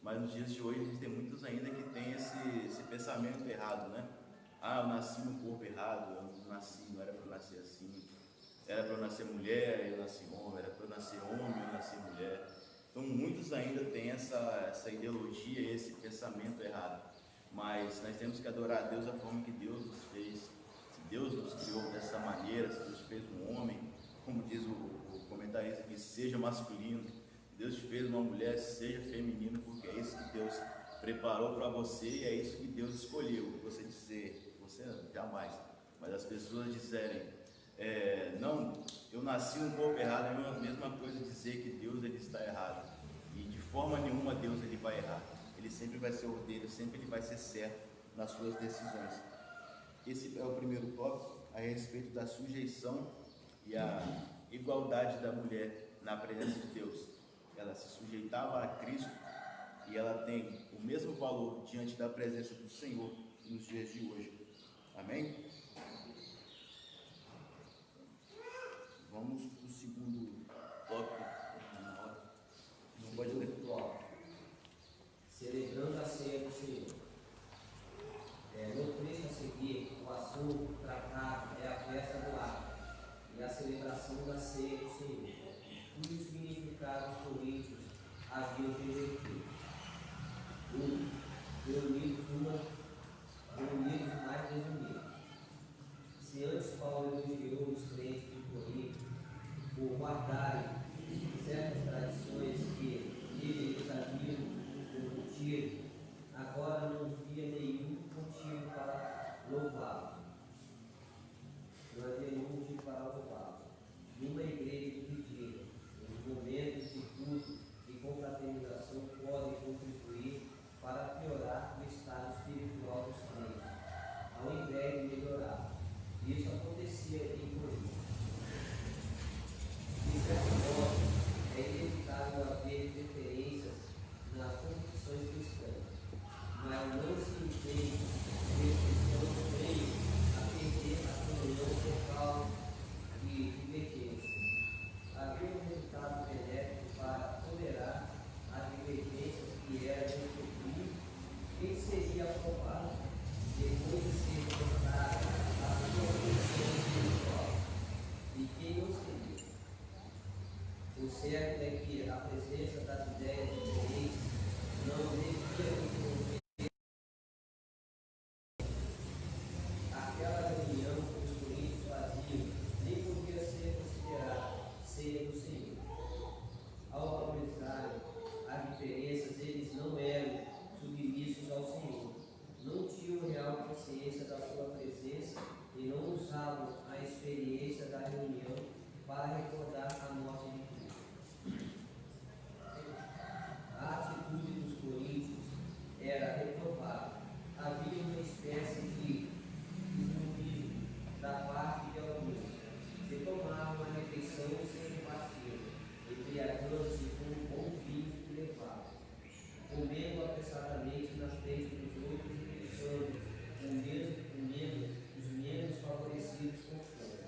mas nos dias de hoje a gente tem muitos ainda que tem esse pensamento errado, né? Eu nasci no corpo errado, não era para eu nascer assim, era para eu nascer mulher, eu nasci homem, era para eu nascer homem, eu nasci mulher. Então muitos ainda têm essa ideologia, esse pensamento errado, mas nós temos que adorar a Deus da forma que Deus nos fez. Se Deus nos criou dessa maneira, se Deus fez um homem, como diz o comentarista aqui, seja masculino, Deus te fez uma mulher, seja feminino, porque é isso que Deus preparou para você e é isso que Deus escolheu. Você dizer, você jamais, mas as pessoas disserem, não, eu nasci no corpo errado, é a mesma coisa dizer que Deus ele está errado. E de forma nenhuma Deus ele vai errar. Ele ele sempre vai ser ordeiro, sempre ele vai ser certo nas suas decisões. Esse é o primeiro tópico a respeito da sujeição e a igualdade da mulher na presença de Deus. Ela se sujeitava a Cristo e ela tem o mesmo valor diante da presença do Senhor nos dias de hoje. Amém? Vamos para o segundo tópico. Não pode ler. Celebrando a ceia do Senhor. No trecho a seguir, o assunto tratado é a festa do ar e a celebração da ceia do Senhor, cujo significado os coríntios haviam pervertido. Reunidos mais desunidos. Se antes Paulo elogiou os crentes de Corinto por guardarem certas tradições que eles haviam cometido, agora não via nenhum motivo para louvá-lo. Numa igreja dividida, os momentos de culto e confraternização podem contribuir para piorar o estado espiritual dos crentes, ao invés de melhorar. Isso acontecia em Corinto. De certo modo, é inevitável haver diferenças nas convicções cristãs, mas não se entende que os cristãos venham a perder a comunhão por causa de divergências. Havia um resultado benéfico para tolerar as divergências que eram descobrir quem seria aprovado depois de ser testada a sua condição espiritual e quem não seria. O certo é que a presença das ideias diferentes não devia interromper aquela reunião que os coríntios faziam, nem podia ser considerada ceia do Senhor. Ao valorizarem as diferenças, eles não eram submissos ao Senhor, não tinham real consciência da sua presença e não usavam a experiência da reunião para recordar a morte de Cristo. A atitude dos coríntios era reprovável. Havia uma espécie de esnovismo da parte de alguns, que tomavam a refeição sem empatia, embriagando-se com um bom vinho que levavam, comendo apressadamente na frente dos outros e deixando os menos favorecidos com fome.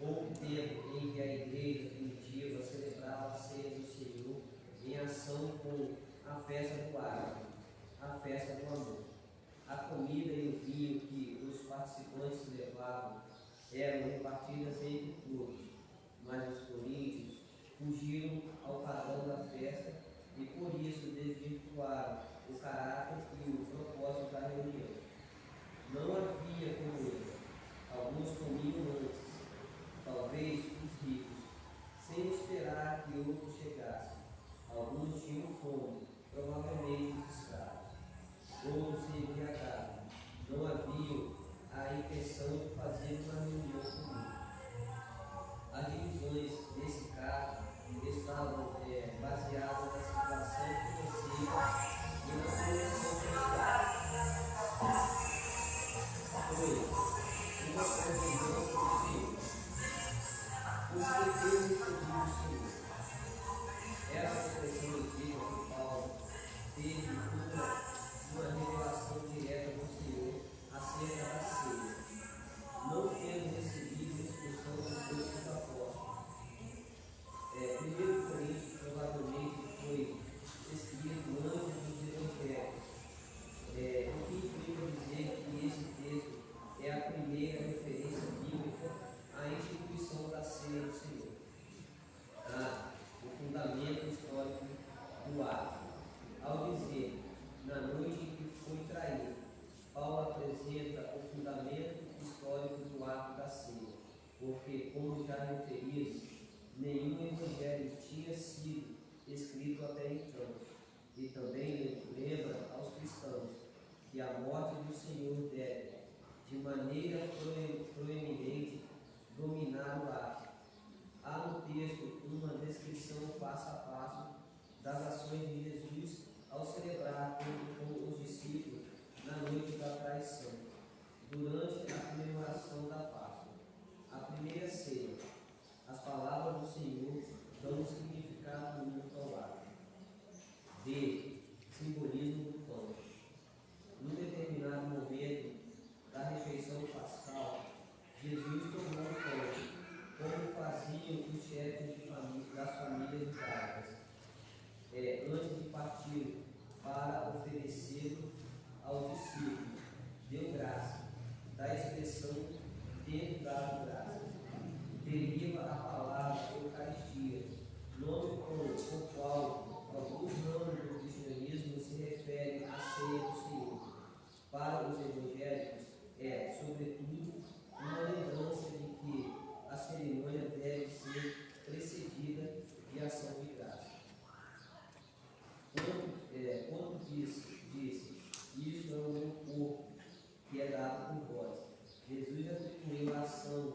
Houve tempo em que a igreja primitiva celebrava a ceia do Senhor em ação com a festa do ágape, a festa do amor. A comida e o vinho que os participantes levavam eram repartidas entre todos, mas os coríntios fugiram ao padrão da festa e por isso desvirtuaram o caráter e o propósito da reunião. Não havia comida. Alguns comiam antes, talvez os ricos, sem esperar que outros chegassem. Alguns tinham fome, provavelmente os escravos. Outros se embriagavam. Não haviam a intenção de fazer uma reunião comum. As divisões, nesse caso, estavam baseadas na situação financeira e na solução social. Uma convivência do Senhor. Os que Deus recebiam do Senhor. Essa expressão indica que Paulo teve uma revelação direta do Senhor acerca da ceia, não tendo recebido instrução dos outros apóstolos. 1 Coríntios provavelmente foi escrito antes dos evangelhos, o que implica dizer que esse texto é a primeira referência bíblica à instituição da ceia do Senhor. O fundamento histórico do ato. Ao dizer, na noite em que foi traído, Paulo apresenta o fundamento histórico do ato da ceia, porque, como já referido, nenhum evangelho tinha sido escrito até então, e também lembra aos cristãos que a morte do Senhor deve, de maneira proeminente, dominar o ato. Há no texto uma descrição passo a passo das ações de Jesus ao celebrar dando significado único ao ato. D. Simbolismo do pão. Num determinado momento da refeição pascal, Jesus tomou o pão, como faziam os chefes das famílias judaicas, antes de partir para oferecê-lo aos discípulos. Deu graça. Da expressão ter dado graça deriva a palavra Eucaristia, nome com o qual alguns ramos do cristianismo se referem à ceia do Senhor. Para os evangélicos, é, sobretudo, uma lembrança de que a cerimônia deve ser precedida de ação de graça. Quando disse, isso é o meu corpo, que é dado por vós. Jesus atribuiu a ação,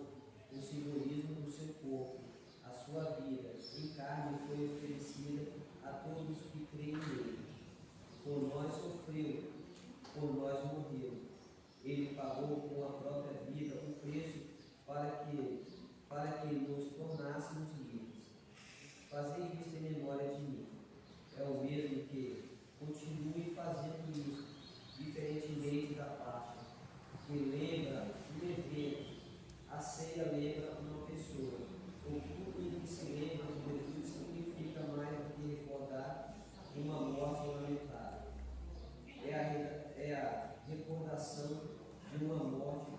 o simbolismo do seu corpo, a sua vida em carne foi oferecida a todos que creem nele. Por nós sofreu, por nós morreu. Ele pagou com a própria vida o preço para que nos tornássemos livres. Fazei isso em memória de mim. É o mesmo que continue fazendo isso, diferentemente da Páscoa, que lembra um evento. A ceia lembra uma pessoa. O culto em que se lembra de Jesus significa mais do que recordar uma morte lamentável. É a recordação de uma morte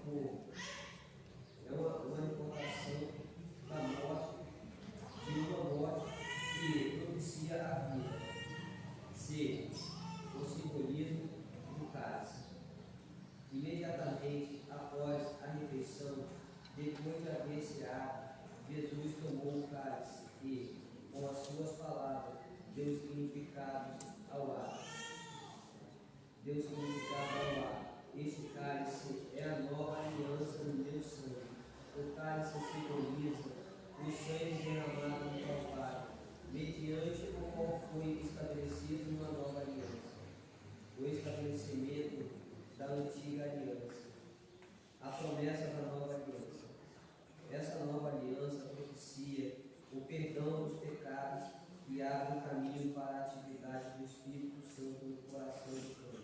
uma recordação da morte, de uma morte que propicia a vida. C. O simbolismo do cálice. Imediatamente após a refeição, depois de haver ceado, Jesus tomou o cálice e, com as suas palavras, deu significado ao ato. Este cálice é a nova aliança no meu sangue. O cálice simboliza o sangue derramado no Calvário, mediante o qual foi estabelecido uma nova aliança. O estabelecimento da antiga aliança. A promessa da nova aliança. Essa nova aliança propicia o perdão dos pecados e abre o caminho para a atividade do Espírito Santo no coração do crente.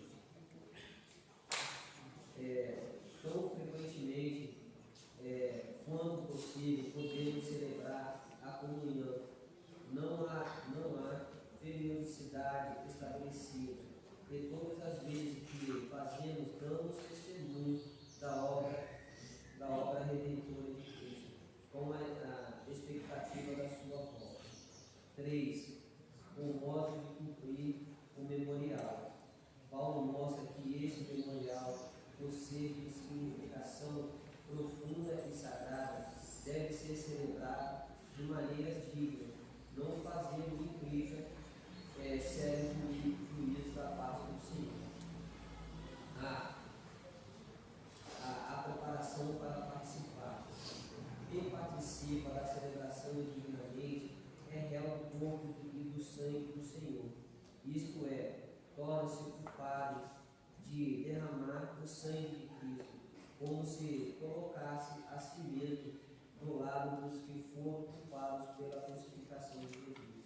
Tão frequentemente, quando possível, podemos celebrar a comunhão. Não há periodicidade estabelecida. E todas as vezes que fazemos, damos testemunho da obra redentora de Cristo, com a expectativa da sua volta. 3. O modo de cumprir o memorial. Paulo mostra que este memorial, por ser de significação profunda e sagrada, deve ser celebrado de maneiras dignas, não fazendo implica sério juízo da parte do Senhor. A preparação para participar. Quem participa da celebração dignamente é réu do corpo e do sangue do Senhor. Isto é, torna-se culpado de derramar o sangue de Cristo, como se colocasse a si mesmo do lado dos que foram culpados pela crucificação de Jesus.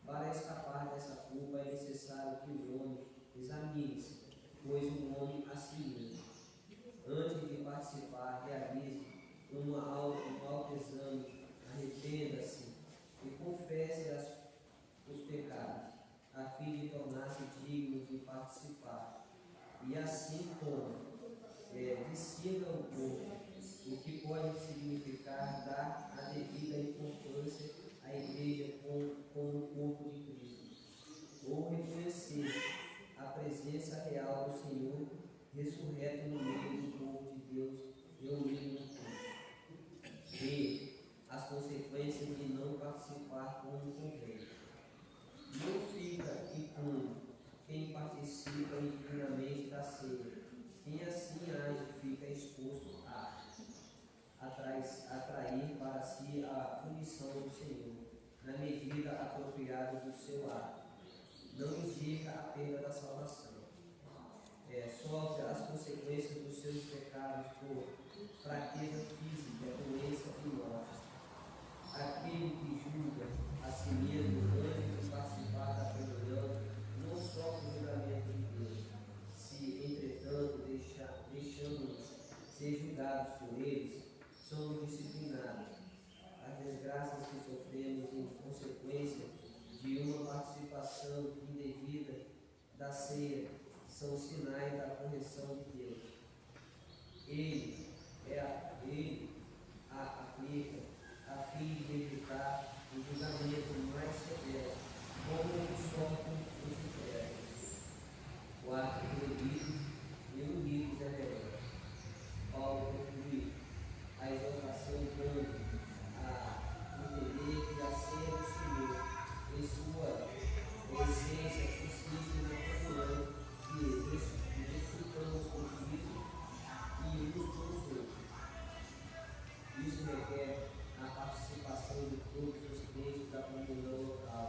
Para escapar dessa culpa é necessário que o homem examine-se, pois o homem a si mesmo. Antes de participar, realize um autoexame, arrependa-se e confesse os pecados, a fim de tornar-se digno de participar. E assim como discirna o corpo, o que pode significar dar a devida importância à igreja como o corpo de Cristo, ou reconhecer a presença real do Senhor ressurreto no meio do povo de Deus reunido no culto. E as consequências de não participar como convém. Não fica impune quem participa indignamente da ceia. Quem assim age fica exposto a atrair para si a punição do Senhor, na medida apropriada do seu ato. Não indica a perda da salvação. Sofre as consequências dos seus pecados por fraqueza física, doença e morte. Aquele que julga da ceia são sinais da correção de Deus. Ele a aplica a fim de evitar o julgamento mais severo, como os corpos dos infernos. O ato proibido e unidos é melhor. Paulo conclui a exortação dando a entender que a ceia do Senhor, em sua essência, consiste na comunhão que desfrutamos com Cristo e uns com os outros. Isso requer a participação de todos os crentes da comunhão local.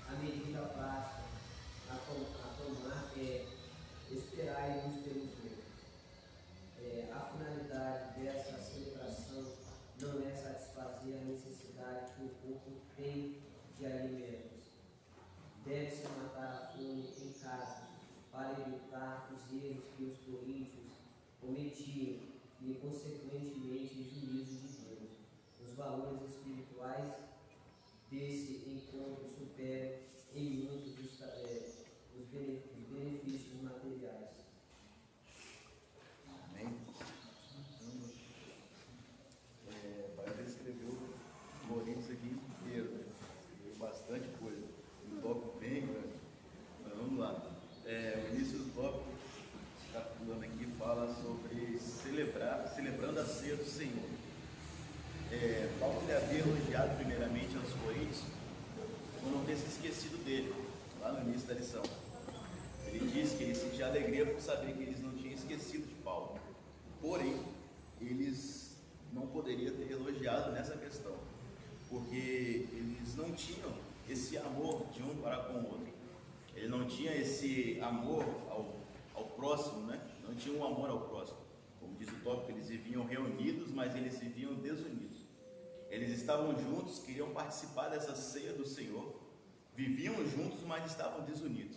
A medida prática a tomar é esperar uns pelos outros. A finalidade dessa celebração não é satisfazer a necessidade que o corpo tem de alimentos. Deve-se matar a fome em casa para evitar os erros que os coríntios cometiam e, consequentemente, o juízo de Deus. Os valores espirituais desse encontro superam em muito os benefícios materiais. Amém? Paulo escreveu Coríntios aqui inteiro, né? Escreveu bastante coisa, um tópico bem grande. Mas vamos lá. O início do tópico, está falando aqui, fala sobre celebrando a ceia do Senhor. Paulo havia elogiado primeiramente aos Coríntios por não ter se esquecido dele, lá no início da lição. Ele disse que ele sentia alegria por saber que eles não tinham esquecido de Paulo. Porém, eles não poderiam ter elogiado nessa questão, porque eles não tinham esse amor de um para com o outro. Ele não tinha esse amor ao próximo, né? Não tinha um amor ao próximo. Como diz o tópico, eles viviam reunidos, mas eles viviam desunidos. Eles estavam juntos, queriam participar dessa ceia do Senhor, viviam juntos, mas estavam desunidos.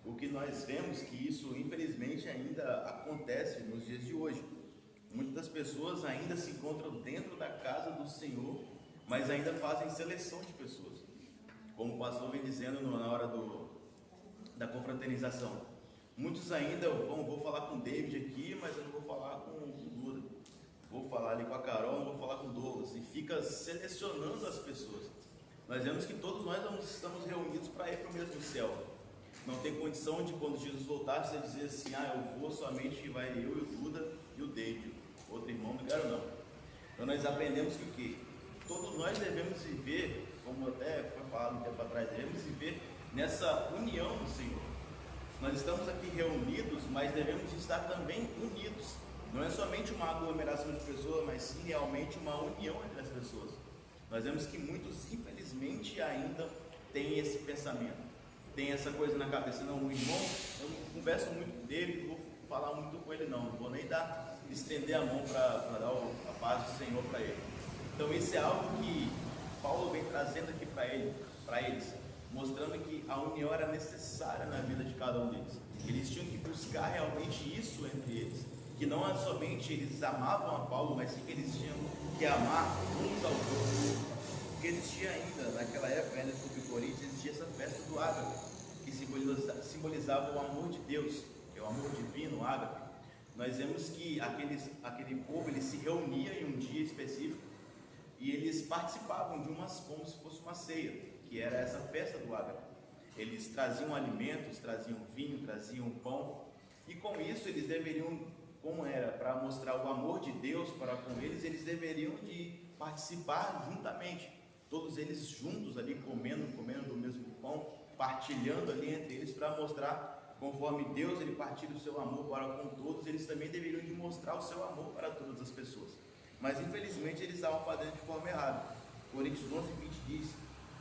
O que nós vemos que isso, infelizmente, ainda acontece nos dias de hoje. Muitas pessoas ainda se encontram dentro da casa do Senhor, mas ainda fazem seleção de pessoas. Como o pastor vem dizendo na hora da confraternização. Muitos ainda vou falar com o David aqui, mas eu não vou falar com o Duda. Vou falar ali com a Carol, não vou falar com o Douglas. E fica selecionando as pessoas. Nós vemos que todos nós estamos reunidos para ir para o mesmo céu. Não tem condição de, quando Jesus voltar, você dizer assim: eu vou somente, vai eu e o Duda e o David. Outro irmão, não quero não. Então nós aprendemos que o quê? Todos nós devemos viver, como até foi falado um tempo atrás, devemos viver nessa união do Senhor. Nós estamos aqui reunidos, mas devemos estar também unidos. Não é somente uma aglomeração de pessoas, mas sim realmente uma união entre as pessoas. Nós vemos que muitos, infelizmente, ainda têm esse pensamento, tem essa coisa na cabeça: não, o irmão, eu não converso muito dele, não vou falar muito com ele não vou nem estender a mão para dar a paz do Senhor para ele. Então isso é algo que Paulo vem trazendo aqui para eles, mostrando que a união era necessária na vida de cada um deles. Eles tinham que buscar realmente isso entre eles, que não é somente eles amavam a Paulo, mas sim que eles tinham que amar uns aos outros. Porque existia ainda, naquela época, ainda sobre Coríntios, existia essa festa do ágape, que simbolizava o amor de Deus, que é o amor divino, o ágape. Nós vemos que aquele povo, ele se reunia em um dia específico e eles participavam de como se fosse uma ceia, que era essa festa do ágape. Eles traziam alimentos, traziam vinho, traziam pão, e com isso eles deveriam, como era para mostrar o amor de Deus para com eles deveriam de participar juntamente, todos eles juntos ali, comendo do mesmo pão, partilhando ali entre eles, para mostrar, conforme Deus ele partilha o seu amor para com todos, eles também deveriam de mostrar o seu amor para todas as pessoas. Mas infelizmente eles estavam fazendo de forma errada. Coríntios 11:20 diz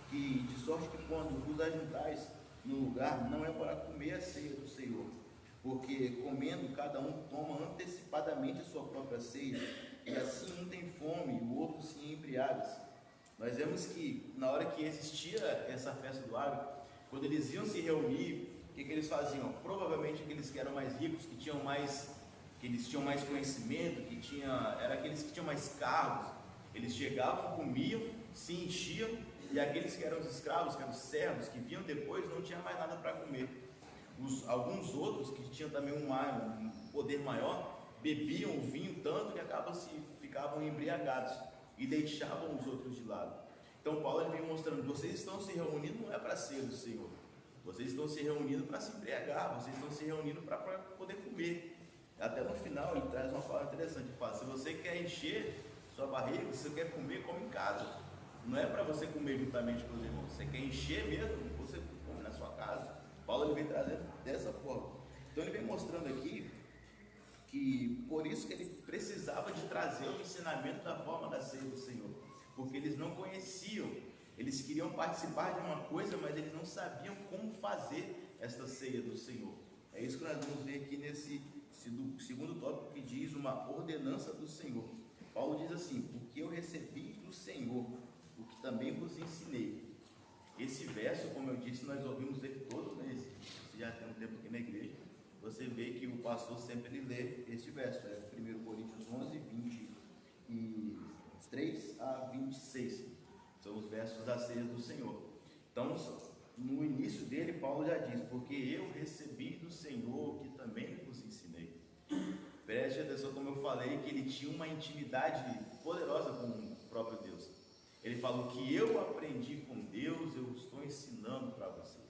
que, de sorte que quando vos ajuntais no lugar, não é para comer a ceia do Senhor, porque comendo cada um toma antecipadamente a sua própria ceia, e assim um tem fome e o outro se embriaga-se. Nós vemos que na hora que existia essa festa do ágape, quando eles iam se reunir, o que eles faziam? Provavelmente aqueles que eram mais ricos, que eles tinham mais conhecimento, eram aqueles que tinham mais cargos, eles chegavam, comiam, se enchiam, e aqueles que eram os escravos, que eram os servos, que vinham depois, não tinham mais nada para comer. alguns outros que tinham também um poder maior, bebiam o vinho tanto que ficavam embriagados e deixavam os outros de lado. Então Paulo ele vem mostrando: vocês estão se reunindo não é para ser do Senhor, vocês estão se reunindo para se embriagar, vocês estão se reunindo para poder comer. Até no final ele traz uma palavra interessante, ele fala: se você quer encher sua barriga, se você quer comer, come em casa. Não é para você comer juntamente com os irmãos, você quer encher mesmo, você come na sua casa. Paulo ele vem trazendo dessa forma. Então ele vem mostrando aqui que por isso que ele precisava de trazer o ensinamento da forma da ceia do Senhor, porque eles não conheciam, eles queriam participar de uma coisa, mas eles não sabiam como fazer esta ceia do Senhor. É isso que nós vamos ver aqui nesse segundo tópico, que diz uma ordenança do Senhor. Paulo diz assim: porque eu recebi do Senhor o que também vos ensinei. Esse verso, como eu disse, nós ouvimos ele todo mês. Você já tem um tempo aqui na igreja, você vê que o pastor sempre ele lê este verso, é 1 Coríntios 11, 23 a 26, são os versos da ceia do Senhor. Então, no início dele, Paulo já diz: porque eu recebi do Senhor que também vos ensinei. Preste atenção, como eu falei, que ele tinha uma intimidade poderosa com o próprio Deus. Ele falou: que eu aprendi com Deus, eu estou ensinando para vocês.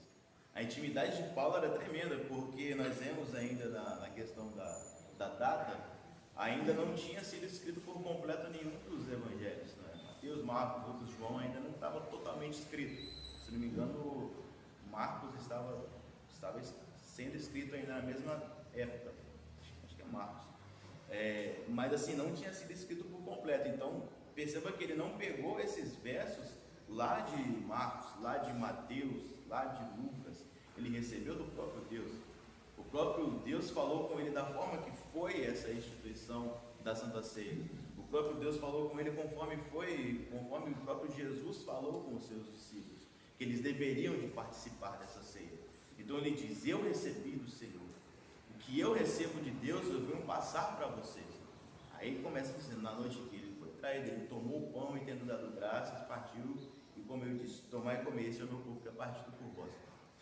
A intimidade de Paulo era tremenda, porque nós vemos ainda na questão da data, ainda não tinha sido escrito por completo nenhum dos evangelhos, né? Mateus, Marcos, Lucas, João ainda não estava totalmente escrito. Se não me engano, Marcos estava sendo escrito ainda na mesma época, acho que é Marcos, mas assim, não tinha sido escrito por completo. Então perceba que ele não pegou esses versos lá de Marcos, lá de Mateus, lá de Lucas, ele recebeu do próprio Deus. O próprio Deus falou com ele da forma que foi essa instituição da Santa Ceia. O próprio Deus falou com ele conforme o próprio Jesus falou com os seus discípulos, que eles deveriam de participar dessa ceia. Então ele diz: eu recebi do Senhor, o que eu recebo de Deus eu venho passar para vocês. Aí começa dizendo: na noite que ele foi traído, ele tomou o pão e, tendo dado graças, partiu e comeu e disse: tomai e comer, esse é o meu corpo que é partido por vós.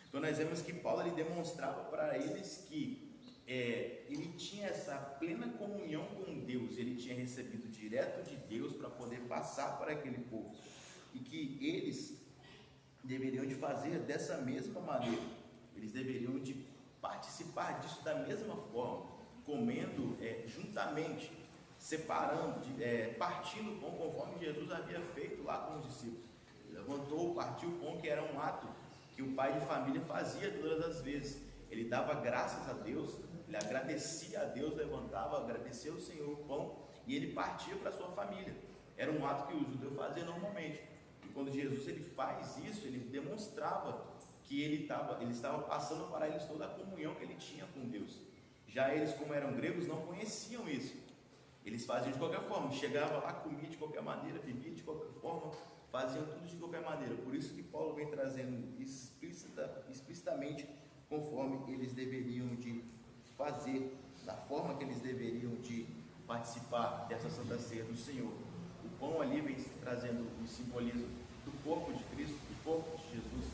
Então nós vemos que Paulo ele demonstrava para eles que ele tinha essa plena comunhão com Deus, ele tinha recebido direto de Deus para poder passar para aquele povo, e que eles deveriam de fazer dessa mesma maneira, eles deveriam de participar disso da mesma forma, comendo juntamente, separando, partindo o pão conforme Jesus havia feito lá com os discípulos. Ele levantou, partiu o pão, que era um ato que o pai de família fazia todas as vezes. Ele dava graças a Deus, ele agradecia a Deus, levantava, agradecia ao Senhor o pão, e ele partia para a sua família. Era um ato que o judeu fazia normalmente. E quando Jesus ele faz isso, ele demonstrava que ele estava passando para eles toda a comunhão que ele tinha com Deus. Já eles, como eram gregos, não conheciam isso. Eles faziam de qualquer forma, chegava lá, comia de qualquer maneira, bebia de qualquer forma, faziam tudo de qualquer maneira. Por isso que Paulo vem trazendo explicitamente conforme eles deveriam de fazer, da forma que eles deveriam de participar dessa Santa Ceia do Senhor. O pão ali vem trazendo o simbolismo do corpo de Cristo, do corpo de Jesus,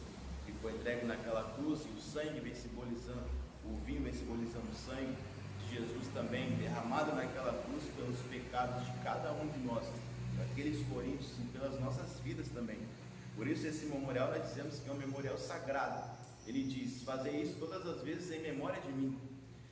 que foi entregue naquela cruz, e o sangue vem simbolizando, o vinho vem simbolizando o sangue de Jesus também, derramado naquela cruz pelos pecados de cada um de nós, daqueles coríntios, e pelas nossas vidas também. Por isso esse memorial nós dizemos que é um memorial sagrado. Ele diz: fazer isso todas as vezes em memória de mim.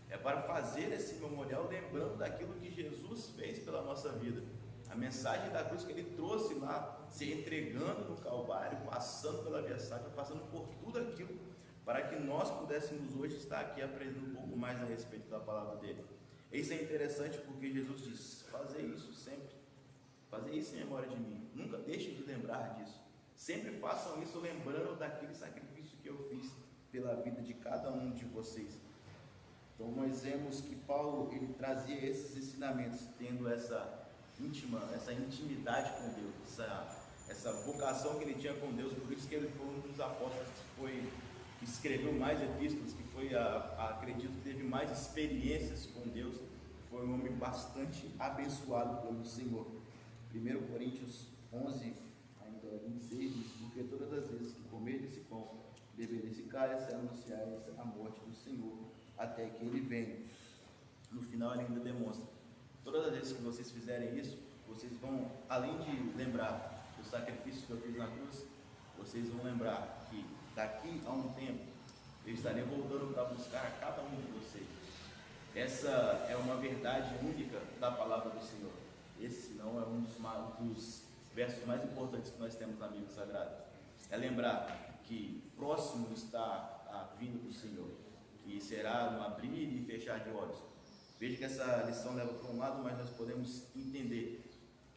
É para fazer esse memorial lembrando daquilo que Jesus fez pela nossa vida. A mensagem da cruz que ele trouxe lá, se entregando no Calvário, passando pela via sacra, passando por tudo aquilo, para que nós pudéssemos hoje estar aqui aprendendo um pouco mais a respeito da palavra dele. Isso é interessante porque Jesus diz: fazer isso sempre, fazer isso em memória de mim. Nunca deixem de lembrar disso. Sempre façam isso lembrando daquele sacrifício que eu fiz pela vida de cada um de vocês. Então nós vemos que Paulo ele trazia esses ensinamentos, tendo essa intimidade com Deus, essa vocação que ele tinha com Deus. Por isso que ele foi um dos apóstolos que escreveu mais epístolas, que foi, acredito que teve mais experiências com Deus. Foi um homem bastante abençoado pelo Senhor. 1 Coríntios 11, ainda 26, diz: porque todas as vezes que comer esse pão beber desse cálice é anunciar a morte do Senhor até que ele venha. No final ele ainda demonstra: todas as vezes que vocês fizerem isso, vocês vão, além de lembrar do sacrifício que eu fiz na cruz, vocês vão lembrar que daqui a um tempo eu estarei voltando para buscar a cada um de vocês. Essa é uma verdade única da palavra do Senhor. Esse não é um dos versos mais importantes que nós temos na Bíblia Sagrada. É lembrar que próximo está a vinda do Senhor, que será no abrir e fechar de olhos. Veja que essa lição leva para um lado, mas nós podemos entender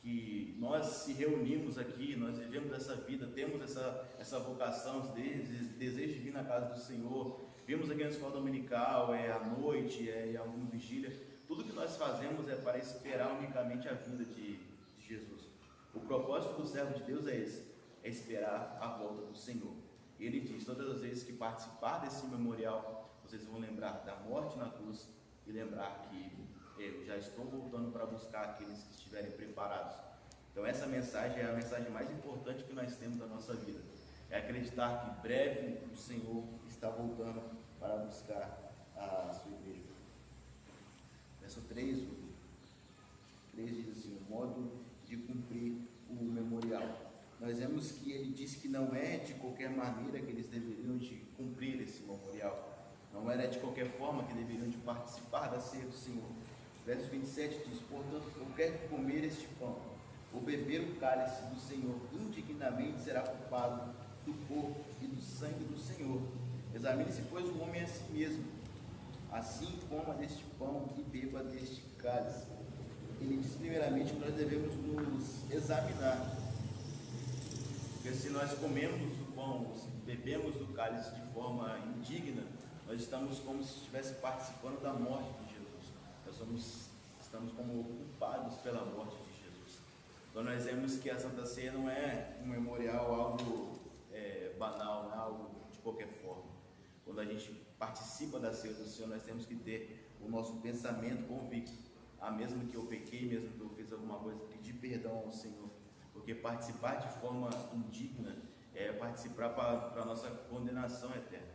que nós se reunimos aqui, nós vivemos essa vida, temos essa vocação, esse desejo de vir na casa do Senhor. Vimos aqui na escola dominical, à noite, em alguma vigília. Tudo que nós fazemos é para esperar unicamente a vinda de Jesus. O propósito do servo de Deus é esse: é esperar a volta do Senhor. Ele diz: todas as vezes que participar desse memorial, vocês vão lembrar da morte na cruz e lembrar que eu já estou voltando para buscar aqueles que estiverem preparados. Então essa mensagem é a mensagem mais importante que nós temos da nossa vida. É acreditar que breve o Senhor está voltando para buscar a sua igreja. Verso 3, o 3 diz assim: o modo de cumprir o memorial. Nós vemos que ele diz que não é de qualquer maneira que eles deveriam de cumprir esse memorial. Não era de qualquer forma que deveriam de participar da ceia do Senhor. Verso 27 diz: portanto, qualquer que comer este pão ou beber o cálice do Senhor indignamente será culpado do corpo e do sangue do Senhor. Examine-se, pois, o homem a si mesmo, assim coma deste pão e beba deste cálice. Ele diz primeiramente que nós devemos nos examinar, porque se nós comemos o pão, se bebemos do cálice de forma indigna, nós estamos como se estivesse participando da morte de Jesus. Nós estamos como culpados pela morte de Jesus. Então nós vemos que a Santa Ceia não é um memorial, algo banal, não é algo de qualquer forma. Quando a gente participa da ceia do Senhor, nós temos que ter o nosso pensamento convicto: mesmo que eu pequei, mesmo que eu fiz alguma coisa, pedir perdão ao Senhor, porque participar de forma indigna é participar para a nossa condenação eterna.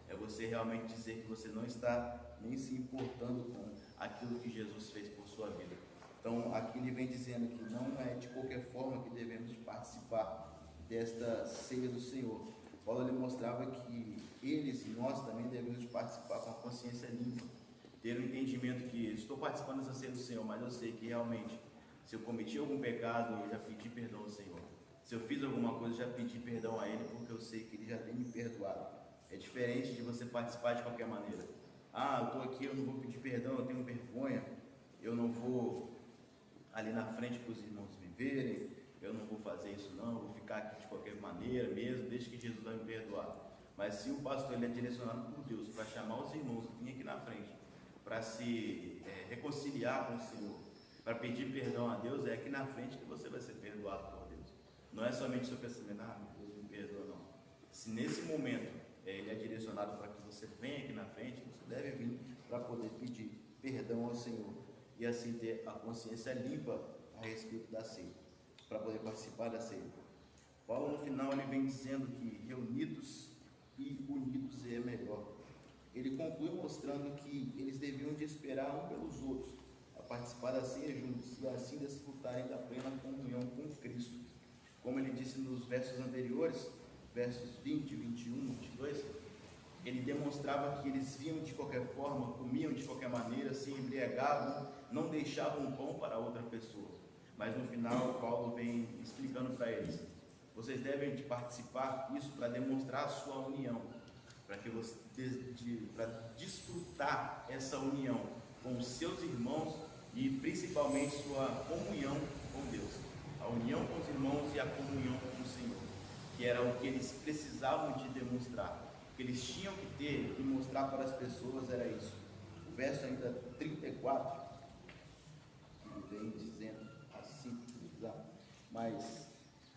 É você realmente dizer que você não está nem se importando com aquilo que Jesus fez por sua vida. Então aqui ele vem dizendo que não é de qualquer forma que devemos participar desta ceia do Senhor. Paulo ele mostrava que eles e nós também devemos participar com a consciência limpa, ter o entendimento que estou participando dessa ceia do Senhor, mas eu sei que realmente, se eu cometi algum pecado, eu já pedi perdão ao Senhor. Se eu fiz alguma coisa, eu já pedi perdão a Ele, porque eu sei que Ele já tem me perdoado. É diferente de você participar de qualquer maneira. Eu estou aqui, eu não vou pedir perdão, eu tenho vergonha, eu não vou ali na frente para os irmãos me verem, eu não vou fazer isso não, eu vou ficar aqui de qualquer maneira mesmo, desde que Jesus vai me perdoar. Mas se o pastor ele é direcionado por Deus para chamar os irmãos que vêm aqui na frente, para se reconciliar com o Senhor, para pedir perdão a Deus, é aqui na frente que você vai ser perdoado por Deus. Não é somente o seu pensamento: Deus me perdoa, não. Se nesse momento ele é direcionado para que você venha aqui na frente, você deve vir para poder pedir perdão ao Senhor e assim ter a consciência limpa a respeito da ceia, para poder participar da ceia. Paulo no final ele vem dizendo que reunidos e unidos é melhor. Ele conclui mostrando que eles deviam de esperar um pelos outros, a participar da ceia juntos e assim desfrutarem da plena comunhão com Cristo. Como ele disse nos versos anteriores, versos 20, 21, 22, ele demonstrava que eles vinham de qualquer forma, comiam de qualquer maneira, se embriagavam, não deixavam pão para outra pessoa. Mas no final, Paulo vem explicando para eles: vocês devem de participar disso para demonstrar a sua união, para desfrutar essa união com os seus irmãos e principalmente sua comunhão com Deus, a união com os irmãos e a comunhão com o Senhor, que era o que eles precisavam de demonstrar, o que eles tinham que ter e mostrar para as pessoas era isso. O verso ainda 34, ele vem dizendo assim: mas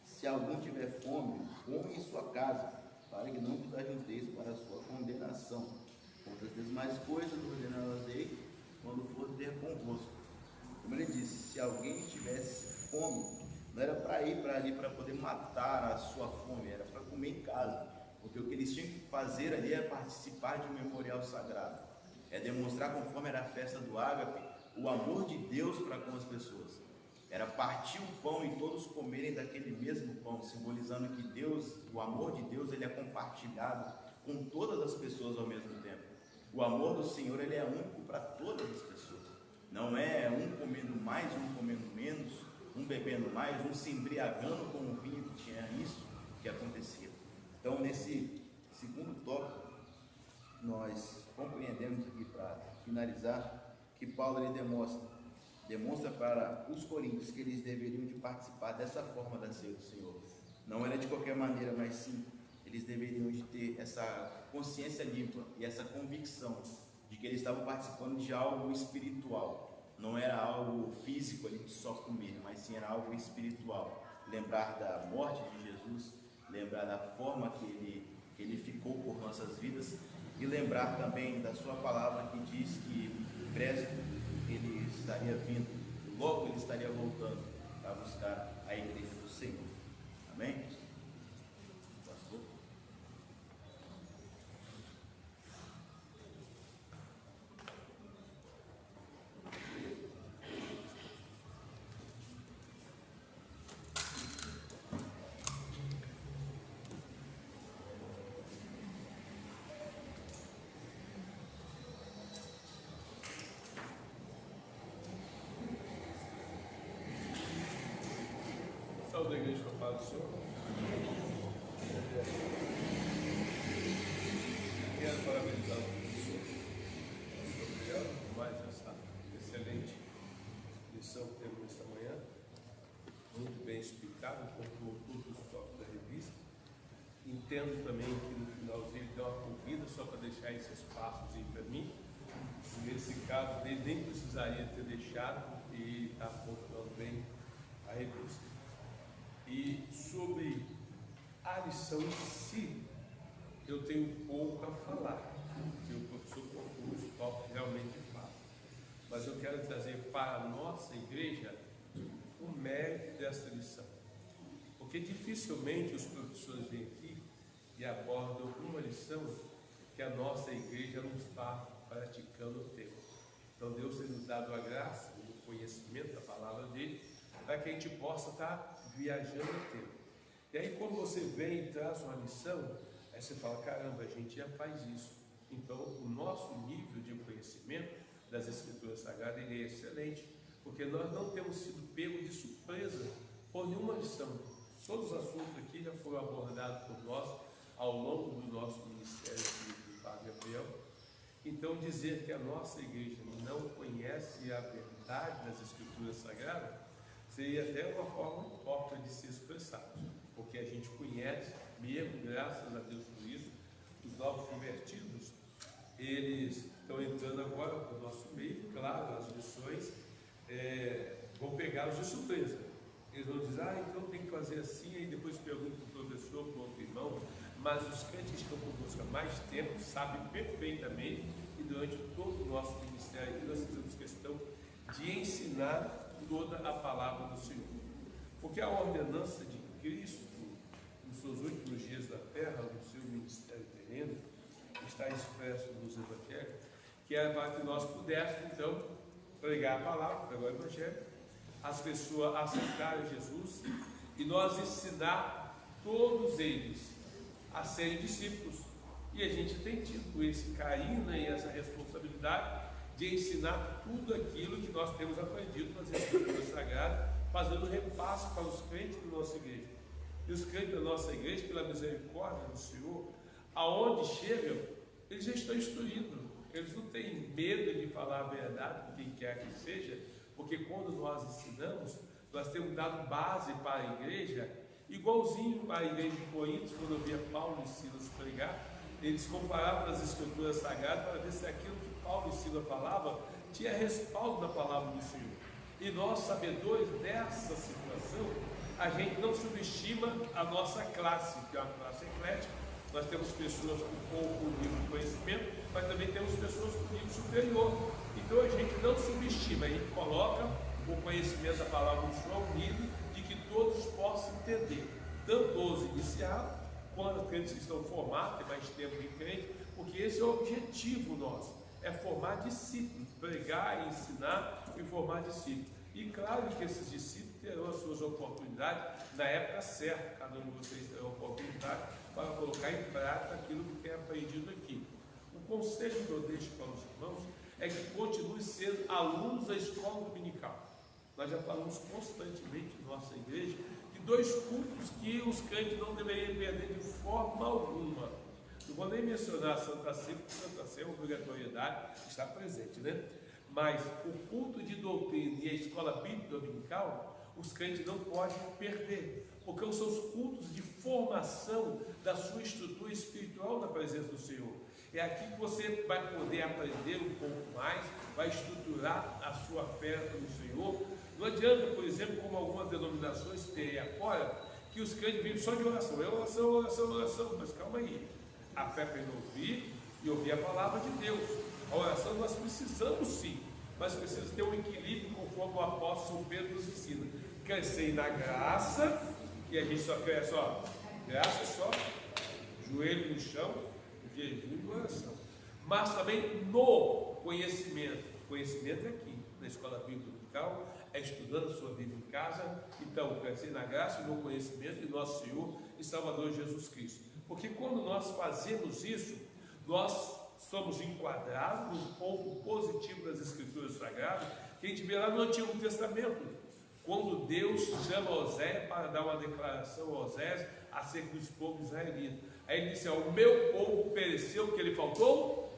se algum tiver fome, come em sua casa, para que não vos ajunteis para a sua condenação. Outras demais coisas ordená-las-ei quando for ter convosco. Como ele disse, se alguém tivesse fome, não era para ir para ali para poder matar a sua fome, era para comer em casa. porque o que eles tinham que fazer ali é participar de um memorial sagrado, é demonstrar, conforme era a festa do ágape, o amor de Deus para com as pessoas. Era partir o pão e todos comerem daquele mesmo pão, simbolizando que Deus, o amor de Deus, ele é compartilhado com todas as pessoas ao mesmo tempo. O amor do Senhor, ele é único para todas as pessoas. Não é um comendo mais, um comendo menos, um bebendo mais, um se embriagando com o vinho, que tinha isso que acontecia. Então, nesse segundo tópico, nós compreendemos aqui, para finalizar, que Paulo ele demonstra para os coríntios que eles deveriam de participar dessa forma da ceia do Senhor. Não era de qualquer maneira, mas sim, eles deveriam de ter essa consciência limpa e essa convicção de que eles estavam participando de algo espiritual. Não era algo físico ali de só comer, mas sim era algo espiritual. Lembrar da morte de Jesus, lembrar da forma que ele ficou por nossas vidas, e lembrar também da sua palavra que diz que breve ele estaria vindo, logo ele estaria voltando para buscar a igreja do Senhor. Amém? Pastor? Saúde da igreja com a paz do Senhor. Quero parabenizar o professor Gabriel por mais essa excelente lição que temos nesta manhã. Muito bem explicado, pontuou todos os tópicos da revista. Entendo também que no finalzinho ele deu uma corrida só para deixar esse espaçozinho para mim. Nesse caso, ele nem precisaria ter deixado, e está pontuando bem a revista. E sobre a lição em si, eu tenho pouco a falar, porque o professor pontuou os tópicos realmente fala. Mas eu quero trazer para a nossa igreja o mérito desta lição. Porque dificilmente os professores vêm aqui e abordam uma lição que a nossa igreja não está praticando o tema. Então Deus tem nos dado a graça, o conhecimento da palavra dele, para que a gente possa estar viajando o tempo. E aí quando você vem e traz uma lição, aí você fala, caramba, a gente já faz isso. Então o nosso nível de conhecimento das Escrituras Sagradas é excelente, porque nós não temos sido pegos de surpresa por nenhuma lição. Todos os assuntos aqui já foram abordados por nós ao longo do nosso ministério do Padre Gabriel. Então dizer que a nossa igreja não conhece a verdade das Escrituras Sagradas seria até uma forma hipócrita de se expressar, porque a gente conhece, mesmo graças a Deus por isso. Os novos convertidos, eles estão entrando agora para o nosso meio, claro, as lições vão pegá-los de surpresa. Eles vão dizer, então tem que fazer assim, aí depois pergunta para o professor, para o outro irmão, mas os crentes que estão conosco há mais tempo sabem perfeitamente, e durante todo o nosso ministério nós fizemos questão de ensinar toda a palavra do Senhor. Porque a ordenança de Cristo, nos seus últimos dias da terra, no seu ministério terreno, está expresso nos evangelhos, que era para que nós pudéssemos, então, pregar a palavra, pregar o evangelho, as pessoas aceitarem Jesus e nós ensinar todos eles a serem discípulos. E a gente tem tido esse carinho e essa responsabilidade de ensinar tudo aquilo que nós temos aprendido nas Escrituras Sagradas, fazendo repasse para os crentes da nossa igreja. E os crentes da nossa igreja, pela misericórdia do Senhor, aonde chegam, eles já estão instruídos. Eles não têm medo de falar a verdade com quem quer que seja, porque quando nós ensinamos, nós temos dado base para a igreja, igualzinho à igreja de Coríntios, quando eu via Paulo e Silas pregar, eles comparavam as Escrituras Sagradas para ver se aquilo que Paulo e Silas falavam tinha respaldo da palavra do Senhor. E nós, sabedores dessa situação, a gente não subestima a nossa classe, que é uma classe eclética. Nós temos pessoas com pouco nível de conhecimento, mas também temos pessoas com nível superior. Então a gente não subestima, a gente coloca o conhecimento da palavra do Senhor ao nível de que todos possam entender, tanto os iniciados quando crentes que estão formados, tem mais tempo de crente, porque esse é o objetivo nosso, é formar discípulos, pregar, ensinar e formar discípulos. E claro que esses discípulos terão as suas oportunidades na época certa, cada um de vocês terá oportunidade para colocar em prática aquilo que tem aprendido aqui. O conselho que eu deixo para os irmãos é que continue sendo alunos da escola dominical. Nós já falamos constantemente em nossa igreja de 2 cultos que os crentes não deveriam perder de forma alguma. Não vou nem mencionar a Santa Ceia, porque Santa Ceia é uma obrigatoriedade, está presente, né? Mas o culto de doutrina e a escola bíblica dominical, os crentes não podem perder, porque são os cultos de formação da sua estrutura espiritual na presença do Senhor. É aqui que você vai poder aprender um pouco mais, vai estruturar a sua fé no Senhor. Não adianta, por exemplo, como algumas denominações têm agora, que os crentes vivem só de oração. É oração, oração, oração. Mas calma aí. A fé vem ouvir e ouvir a palavra de Deus. A oração nós precisamos sim, mas precisa ter um equilíbrio conforme o apóstolo Pedro nos ensina. Crescer na graça, e a gente só cresce, ó, graça só, joelho no chão, jejum e oração. Mas também no conhecimento. Conhecimento é aqui, na escola bíblica dominical, é estudando a sua Bíblia em casa. Então, crescer na graça e no conhecimento de nosso Senhor e Salvador Jesus Cristo. Porque quando nós fazemos isso, nós somos enquadrados no ponto positivo das Escrituras Sagradas, que a gente vê lá no Antigo Testamento, quando Deus chama Oséias para dar uma declaração a Oséias acerca dos povos israelitas. Aí ele disse: o meu povo pereceu, o que ele faltou?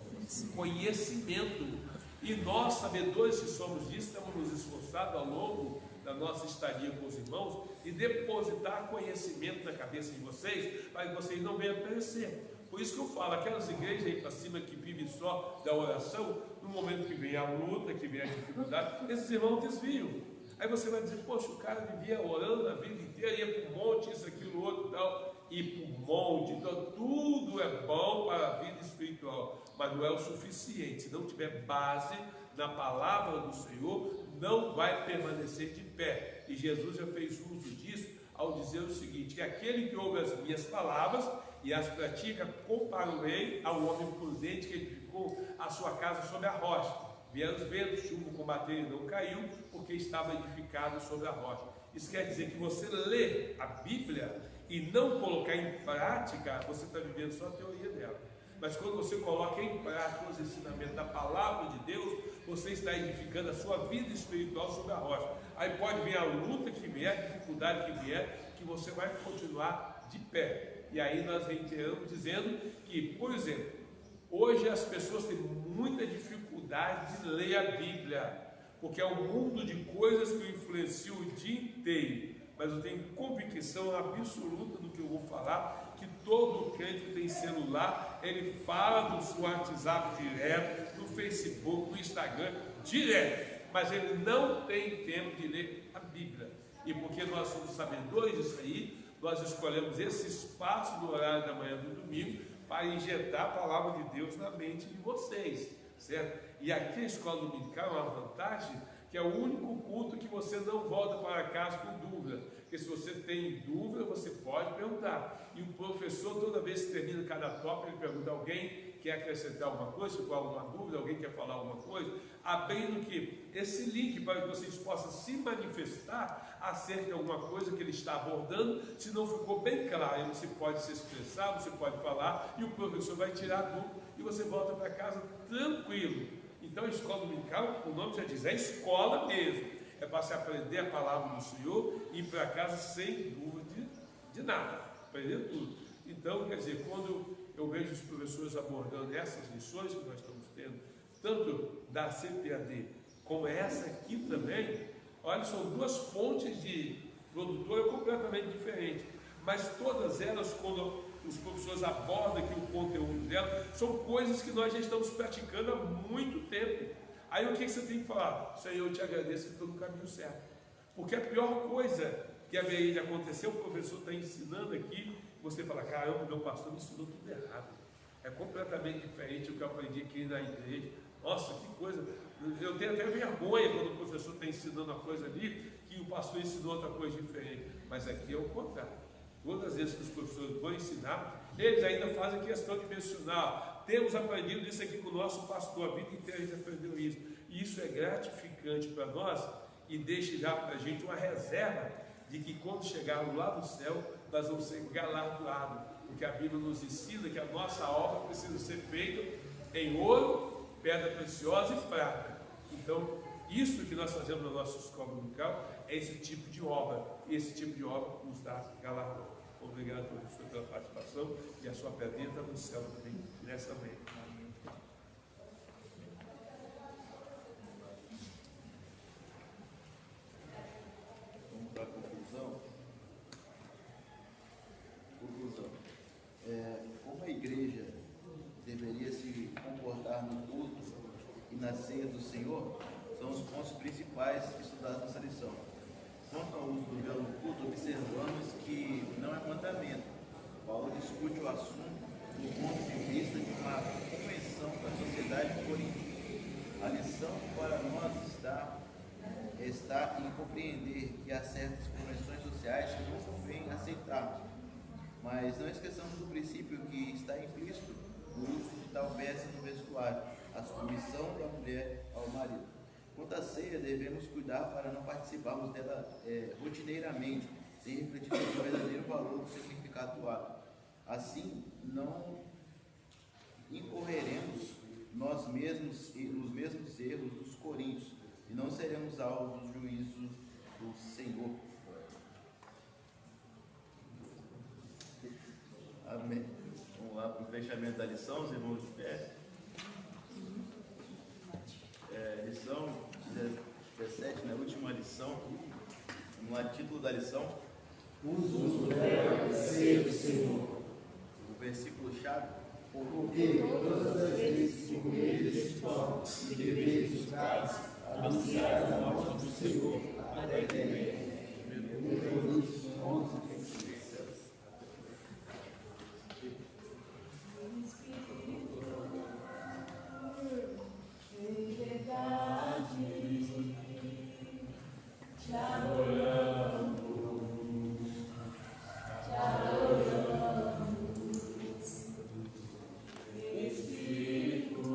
Conhecimento. E nós, sabedores que somos disso, estamos nos esforçando ao longo da nossa estadia com os irmãos e depositar conhecimento na cabeça de vocês, para que vocês não venham perecer. Por isso que eu falo, aquelas igrejas aí para cima que vivem só da oração, no momento que vem a luta, que vem a dificuldade, esses irmãos desviam. Aí você vai dizer: poxa, o cara vivia orando a vida inteira, ia para o monte, isso, aquilo, outro e tal, e para o monte. Então tudo é bom para a vida espiritual, mas não é o suficiente. Se não tiver base na palavra do Senhor, não vai permanecer de pé. E Jesus já fez uso disso ao dizer o seguinte: que aquele que ouve as minhas palavras e as pratica, compararei ao homem prudente que edificou a sua casa sobre a rocha. Vieram os ventos, chuva combateu e não caiu, porque estava edificado sobre a rocha. Isso quer dizer que você lê a Bíblia e não colocar em prática, você está vivendo só a teoria dela. Mas quando você coloca em prática os ensinamentos da palavra de Deus, você está edificando a sua vida espiritual sobre a rocha. Aí pode vir a luta que vier, a dificuldade que vier, que você vai continuar de pé. E aí nós reiteramos dizendo que, por exemplo, hoje as pessoas têm muita dificuldade de ler a Bíblia, porque é um mundo de coisas que o influenciam o dia inteiro. Mas eu tenho convicção absoluta do que eu vou falar, que todo crente que tem celular, ele fala no seu WhatsApp direto, no Facebook, no Instagram, direto, mas ele não tem tempo de ler a Bíblia. E porque nós somos sabedores disso aí, nós escolhemos esse espaço no horário da manhã do domingo para injetar a palavra de Deus na mente de vocês, certo? E aqui a escola dominical é uma vantagem, que é o único culto que você não volta para casa com dúvida, porque se você tem dúvida, você pode perguntar, e o professor, toda vez que termina cada tópico, ele pergunta: alguém quer acrescentar alguma coisa, se for alguma dúvida, alguém quer falar alguma coisa, abrindo que esse link para que vocês possam se manifestar acerca de alguma coisa que ele está abordando. Se não ficou bem claro, você pode se expressar, você pode falar, e o professor vai tirar a dúvida, e você volta para casa tranquilo. Então a escola dominical, o nome já diz, é escola mesmo, é para se aprender a palavra do Senhor e ir para casa sem dúvida de nada, aprender tudo. Então, quer dizer, quando eu vejo os professores abordando essas lições que nós estamos tendo, tanto da CPAD como essa aqui também, olha, são duas fontes de produtora completamente diferentes, mas todas elas, quando os professores abordam aqui o conteúdo dela, são coisas que nós já estamos praticando há muito tempo. Aí o que você tem que falar? Senhor, eu te agradeço que estou no caminho certo, porque a pior coisa que haveria de acontecer, o professor está ensinando aqui, você fala: caramba, meu pastor me ensinou tudo errado, é completamente diferente do que eu aprendi aqui na igreja. Nossa, que coisa, eu tenho até vergonha quando o professor está ensinando uma coisa ali, que o pastor ensinou outra coisa diferente, mas aqui é o contrário. Todas vezes que os professores vão ensinar, eles ainda fazem questão de mencionar. Temos aprendido isso aqui com o nosso pastor, a vida inteira a gente aprendeu isso. E isso é gratificante para nós e deixa já para a gente uma reserva de que quando chegarmos lá no céu, nós vamos ser galardoados, porque a Bíblia nos ensina que a nossa obra precisa ser feita em ouro, pedra preciosa e prata. Então, isso que nós fazemos na nossa escola dominical é esse tipo de obra, e esse tipo de obra nos dá galardão. Obrigado, professor, pela participação, e a sua pedrinha está no céu também, nessa manhã. Vamos para a conclusão. Como a igreja deveria se comportar no culto e na ceia do Senhor, são os pontos principais estudados nessa lição. Quanto ao uso do véu no culto, observamos que não é mandamento. Paulo discute o assunto do ponto de vista de uma convenção da sociedade corintiana. A lição para nós está em compreender que há certas convenções sociais que não convém aceitar. Mas não esqueçamos do princípio que está implícito no uso de tal peça no vestuário, a submissão da mulher ao marido. Quanto à ceia, devemos cuidar para não participarmos dela rotineiramente, sem refletir sobre o verdadeiro valor do significado do ato. Assim, não incorreremos nós mesmos nos mesmos erros dos coríntios e não seremos alvos dos juízos do Senhor. Amém. Vamos lá para o fechamento da lição, os irmãos de pé. Lição 17, na última lição. Vamos lá, título da lição. Uso dela ser do Senhor. O versículo-chave. Porque todas as vezes que comeres este pão e beberes os cálices, anunciais a morte do Senhor até que venha. Coríntios 11, 26. Em verdade, te adoramos, te adoramos, Espírito,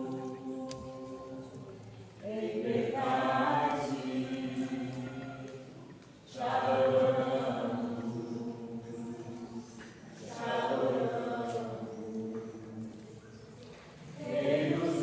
em verdade, te adoramos, te adoramos, Rei dos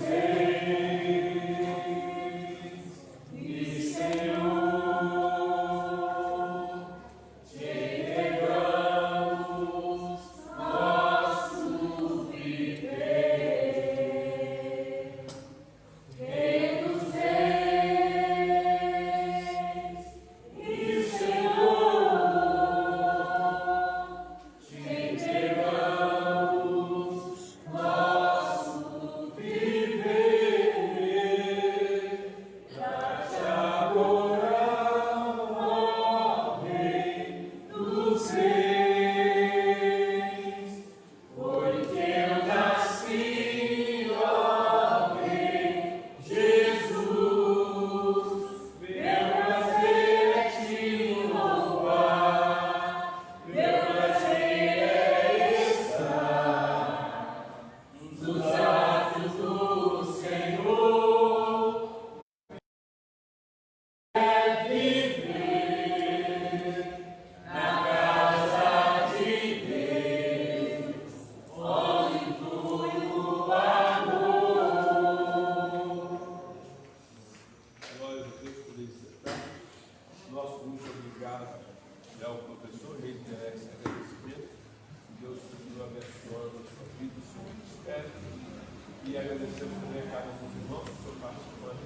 E agradecemos também a cada um dos irmãos que estão participando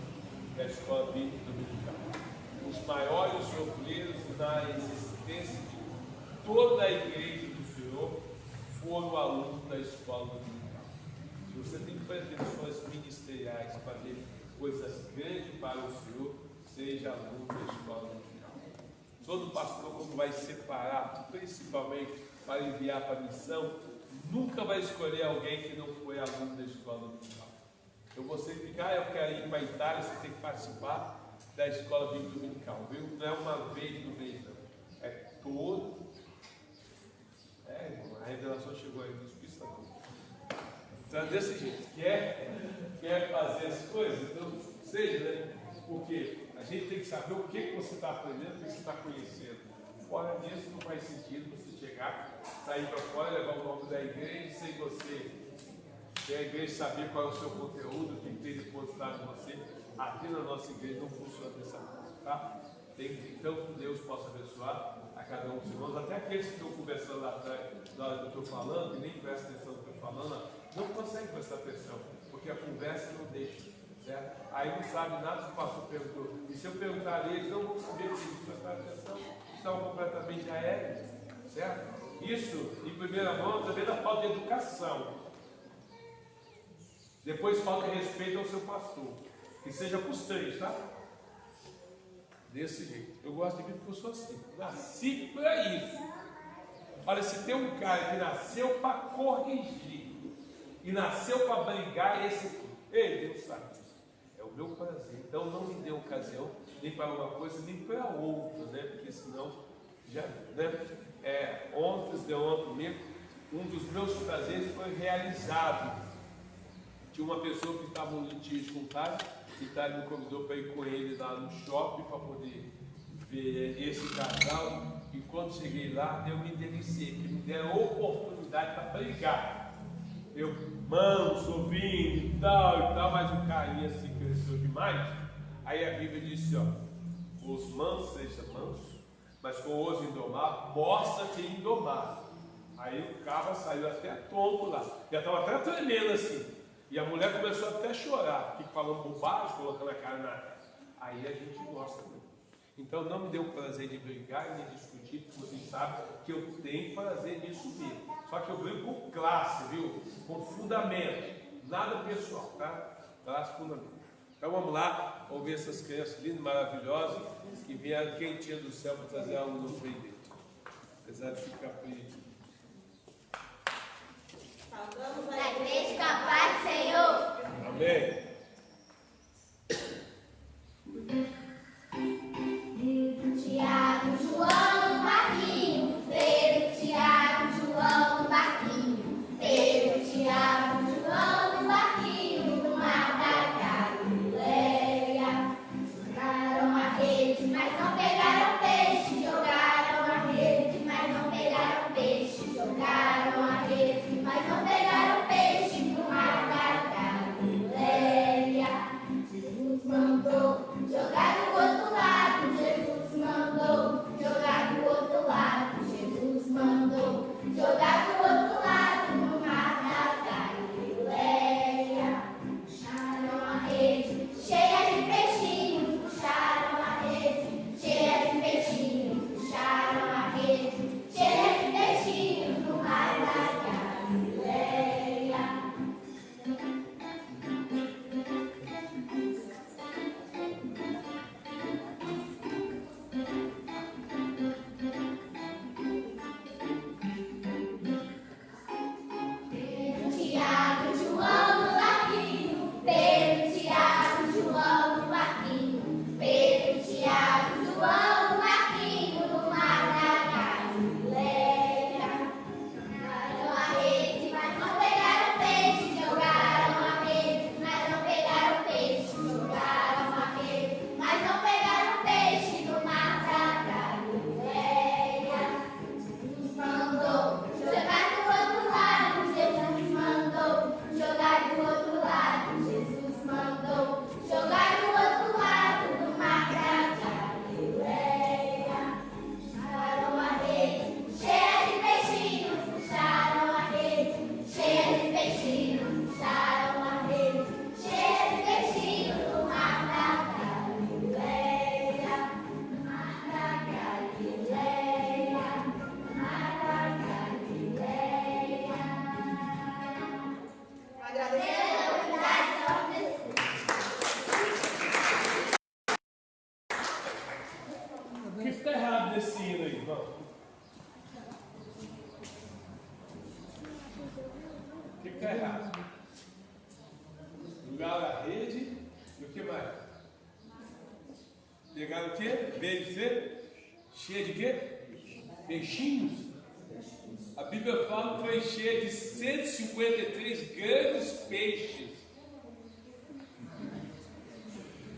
da Escola Bíblica Dominical. Os maiores obreiros na existência de toda a igreja do Senhor foram alunos da Escola Dominical. Se você tem pretensões ministeriais para fazer coisas grandes para o Senhor, seja aluno da Escola Dominical. Todo pastor, quando vai separar, principalmente para enviar para a missão, nunca vai escolher alguém que não foi aluno da Escola Dominical. Então você fica, eu quero ir para a Itália, você tem que participar da Escola Bíblica Dominical, viu? Não é uma vez no mês, não. É todo. chegou aí, do Espírito Santo. Então, desse jeito, quer fazer as coisas, então, seja, né? Porque a gente tem que saber o que você está aprendendo, o que você está conhecendo. Fora disso, não faz sentido você chegar, sair para fora, levar o nome da igreja, sem você, sem a igreja saber qual é o seu conteúdo, o que tem depositado em você. Aqui na nossa igreja não funciona dessa forma, tá? Então, que Deus possa abençoar a cada um dos irmãos, até aqueles que estão conversando lá atrás, na hora que eu estou falando, e nem prestam atenção no que eu estou falando, não conseguem prestar atenção, porque a conversa não deixa, certo? Aí não sabe nada do que o pastor perguntou. E se eu perguntar a eles, não vão saber que eles prestaram atenção, estão completamente aéreos, certo? Isso, em primeira mão, também da falta de educação. Depois falta de respeito ao seu pastor. Que seja para os três, tá? Desse jeito. Eu gosto de vida porque eu sou assim. Nasci para isso. Olha, se tem um cara que nasceu para corrigir e nasceu para brigar, é esse aqui. Ei, Deus sabe disso. É o meu prazer. Então não me dê ocasião nem para uma coisa, nem para outra, né? Porque senão já, né? Ontem mesmo, um dos meus prazeres foi realizado. Tinha uma pessoa que estava no litígio com o Tade, e o Tade me convidou para ir com ele lá no shopping para poder ver esse casal. E quando cheguei lá, eu me deliciei, que me deram oportunidade para brigar. Eu, manso, ouvindo e tal, mas o carinha assim cresceu demais. Aí a Bíblia disse, ó, os mansos sejam mansos, mas com os indomáveis, mostra que é indomável. Aí o cabra saiu até tonto lá, já estava até tremendo assim. E a mulher começou até a chorar, que falando bobagem, colocando a cara na. Aí a gente gosta muito. Então não me dê o prazer de brigar e de discutir, porque vocês sabem que eu tenho prazer nisso mesmo. Só que eu brigo com classe, viu? Com fundamento. Nada pessoal, tá? Classe, fundamento. Então vamos lá, ouvir essas crianças lindas, maravilhosas, que vieram quentinhas do céu para trazer algo no frio dele. Apesar de ficar frio. Saudamos a igreja com a paz do Senhor. Amém. Pedro, Tiago, João, Marquinho. Pedro, Tiago, João, Marquinho. Pedro, Tiago, João, Marquinho. No mar da Galileia. Jogaram a rede, mas não pegaram peixe. Jogaram a rede, mas não pegaram peixe. Jogaram a rede, mas não pegaram peixe. No mar da Galileia. Jesus mandou jogar do outro lado. Jesus mandou jogar do outro lado. Jesus mandou jogar do outro lado. No mar da Galileia. Puxaram a rede cheia de peixinhos. Puxaram a rede cheia de peixinhos. Puxaram a rede cheia de peixinhos. No mar da Galileia. Pedro, Tiago, João, Marquinho. Pedro, Tiago, João, Marquinho. Pedro, Tiago, João, Marquinho. No mar da Galileia. Jogaram a rede, mas não pegaram peixe. Jogaram a rede, mas não pegaram peixe. Jogaram a rede, mas não pegaram peixe. No mar da Galileia. Jesus mandou jogar do outro lado. Jesus mandou jogar do outro lado. Jesus mandou jogar do outro lado. No mar da Galileia. Puxaram a rede cheia de peixinhos. Puxaram a rede cheia de peixinhos. Puxaram a rede cheia de peixinhos. No mar da Galileia. No mar da Galileia. No mar da Galileia. Agradecer a oportunidade da O que está errado nesse hino aí, irmão? O que está errado? Jogaram a rede e o que mais? Pegaram o quê? Veio ser cheia de quê? Peixinhos. A Bíblia Bíblia fala que foi cheia de 153 grandes peixes.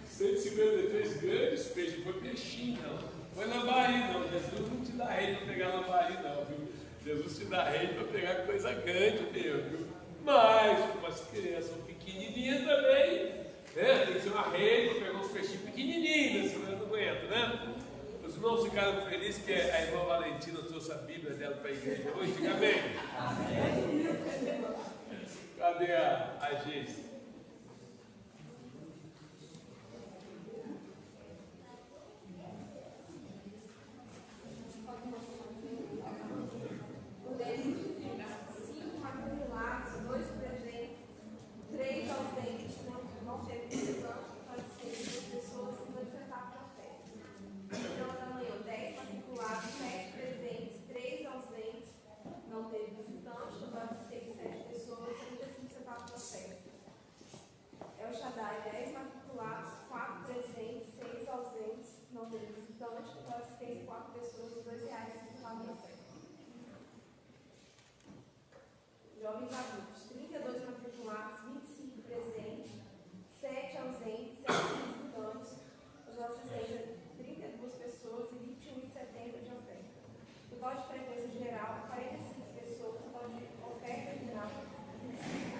153 grandes peixes, não foi peixinho não, foi lambari não. Jesus não te dá rede para pegar lambari não, viu? Jesus te dá rede para pegar coisa grande mesmo, viu? Mas umas crianças pequenininhas também, né? Tem que ser uma rede para pegar uns peixinhos pequenininhos, senão não aguenta, né? Os irmãos ficaram felizes que a irmã Valentina trouxe a Bíblia dela para a igreja hoje, fica bem? Cadê a Geise? Jovens adultos, 32 matriculados, 25 presentes, 7 ausentes, 7 visitantes, os assistentes 32 pessoas e 21,70 de oferta. Total de frequência geral, 45 pessoas, total de oferta geral, 25.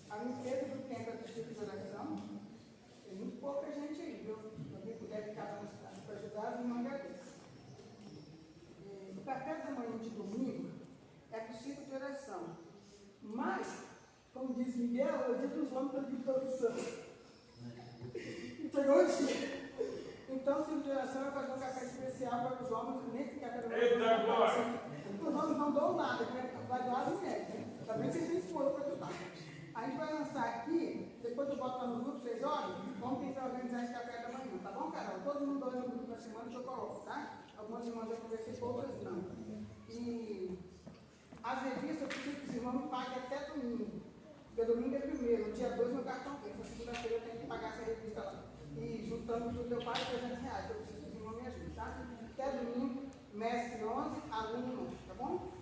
A limpeza do templo é tipo de oração. Tem muito pouca gente aí, viu? Se alguém puder ficar para ajudar, não agradeço. O café da manhã de domingo é possível de oração. Mas, como diz Miguel, é o dia dos homens para de oração. Então, hoje, então, o ciclo de oração vai fazer um café especial para os homens, nem que café da manhã. Os homens não dão nada, vai doar as mulheres. Também vocês têm esforço para ajudar. A gente vai lançar aqui, depois eu boto lá no grupo, vocês olhem, vamos tentar organizar esse café da manhã, tá bom, Carol? Todo mundo olha no grupo da semana que eu coloco, tá? Algumas irmãs eu conversei com outras não. E as revistas, eu preciso que os irmãos me paguem até domingo. Porque domingo é primeiro, dia 2 meu cartão vem. Essa segunda-feira eu tenho que pagar essa revista lá. E juntando tudo eu pago R$300, eu preciso que os irmãos me ajudem, tá? Até domingo, mestre 11, aluno 11, tá bom?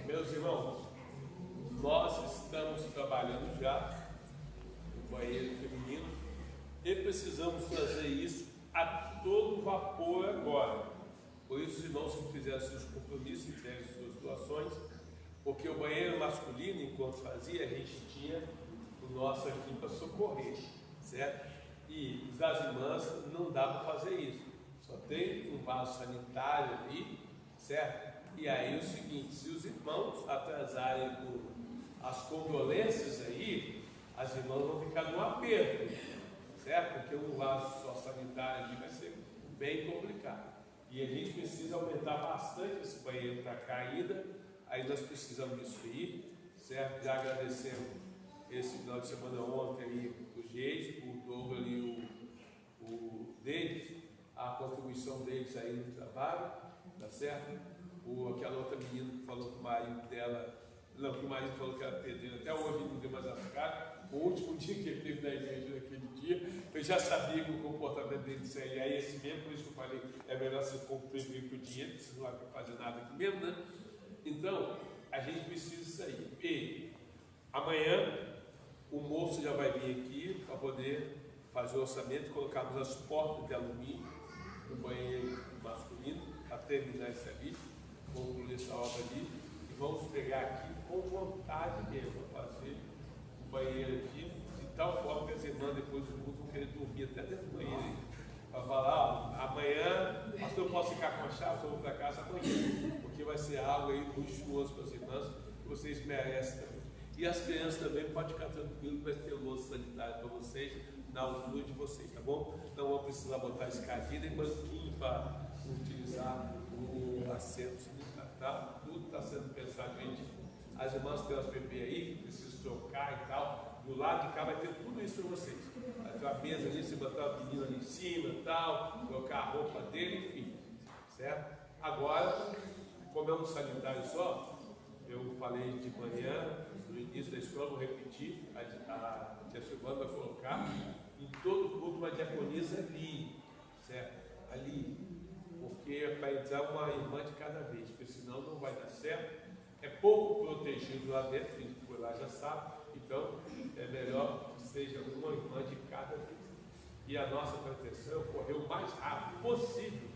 Meus irmãos, nós estamos trabalhando já no banheiro feminino e precisamos trazer isso a todo vapor agora. Por isso, os irmãos que fizeram seus compromissos e fizeram suas doações, porque o banheiro masculino, enquanto fazia, a gente tinha o nosso aqui para socorrer, certo? E os das irmãs não dá para fazer isso, só tem um vaso sanitário ali, certo? E aí é o seguinte, se os irmãos atrasarem as condolências aí, as irmãs vão ficar no aperto, certo? Porque um vaso só sanitário ali vai ser bem complicado. E a gente precisa aumentar bastante esse banheiro para cá ainda, aí nós precisamos disso aí, certo? Já agradecemos esse final de semana ontem aí o Geis, o Douglas ali, o David, a contribuição deles aí no trabalho, tá certo? Aquela outra menina que falou que o marido dela, não, que o marido falou que era pedreiro, até hoje não deu mais as caras. O último dia que ele teve na igreja naquele dia, eu já sabia que o comportamento dele seria esse mesmo, por isso que eu falei, é melhor você contribuir com o dinheiro, você não vai fazer nada aqui mesmo, né? Então, a gente precisa disso aí. E amanhã o moço já vai vir aqui para poder fazer o orçamento, colocarmos as portas de alumínio no banheiro masculino, para terminar esse ali, concluir essa obra ali, e vamos pegar aqui com vontade mesmo, para fazer o banheiro aqui, de tal forma que as irmãs depois do culto vão querer dormir até dentro do banheiro, para falar, amanhã, pastor, eu posso ficar com a chave, eu vou para casa amanhã, porque vai ser algo aí luxuoso para as irmãs, que vocês merecem também. E as crianças também podem ficar tranquilos, vai ter louça sanitária para vocês, na altura de vocês, tá bom? Não vão precisar botar escadinha nem banquinho para utilizar o assento sanitário, tá? Tudo está sendo pensado, gente. As irmãs têm as bebês aí, que precisam trocar e tal, Do lado de cá vai ter tudo isso para vocês. Vai ter uma mesa ali, você botar o menino ali em cima e tal, colocar a roupa dele, enfim. Certo? Agora, como é um sanitário só, eu falei de manhã, no início da escola, vou repetir, a tia Silvana vai colocar em todo culto uma diaconisa ali, certo? Ali, porque é para entrar uma irmã de cada vez, porque senão não vai dar certo. É pouco protegido lá dentro, quem por lá já sabe, então é melhor que seja uma irmã de cada vez. E a nossa proteção correu o mais rápido possível,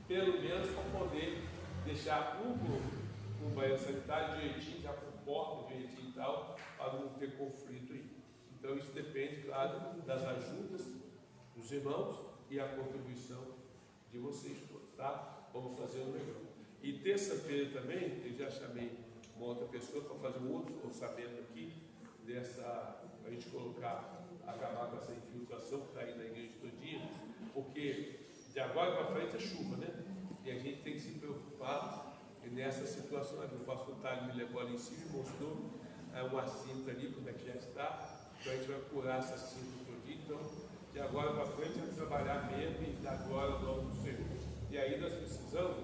pelo menos para poder deixar um banheiro sanitário direitinho, já com porta direitinho e tal, para não ter conflito aí. Então isso depende, claro, das ajudas dos irmãos e a contribuição de vocês todos, tá? Vamos fazer o melhor. E terça-feira também, eu já chamei uma outra pessoa para fazer um outro orçamento aqui, para a gente acabar com essa infiltração que está aí na igreja todinha, porque de agora para frente é chuva, né? E a gente tem que se preocupar nessa situação aqui. O pastor Tálio me levou ali em cima e mostrou uma cinta ali, como é que já está. Então a gente vai curar essa cinta todinha. Então, de agora para frente, é trabalhar mesmo e dar glória ao nome do Senhor. E aí nós precisamos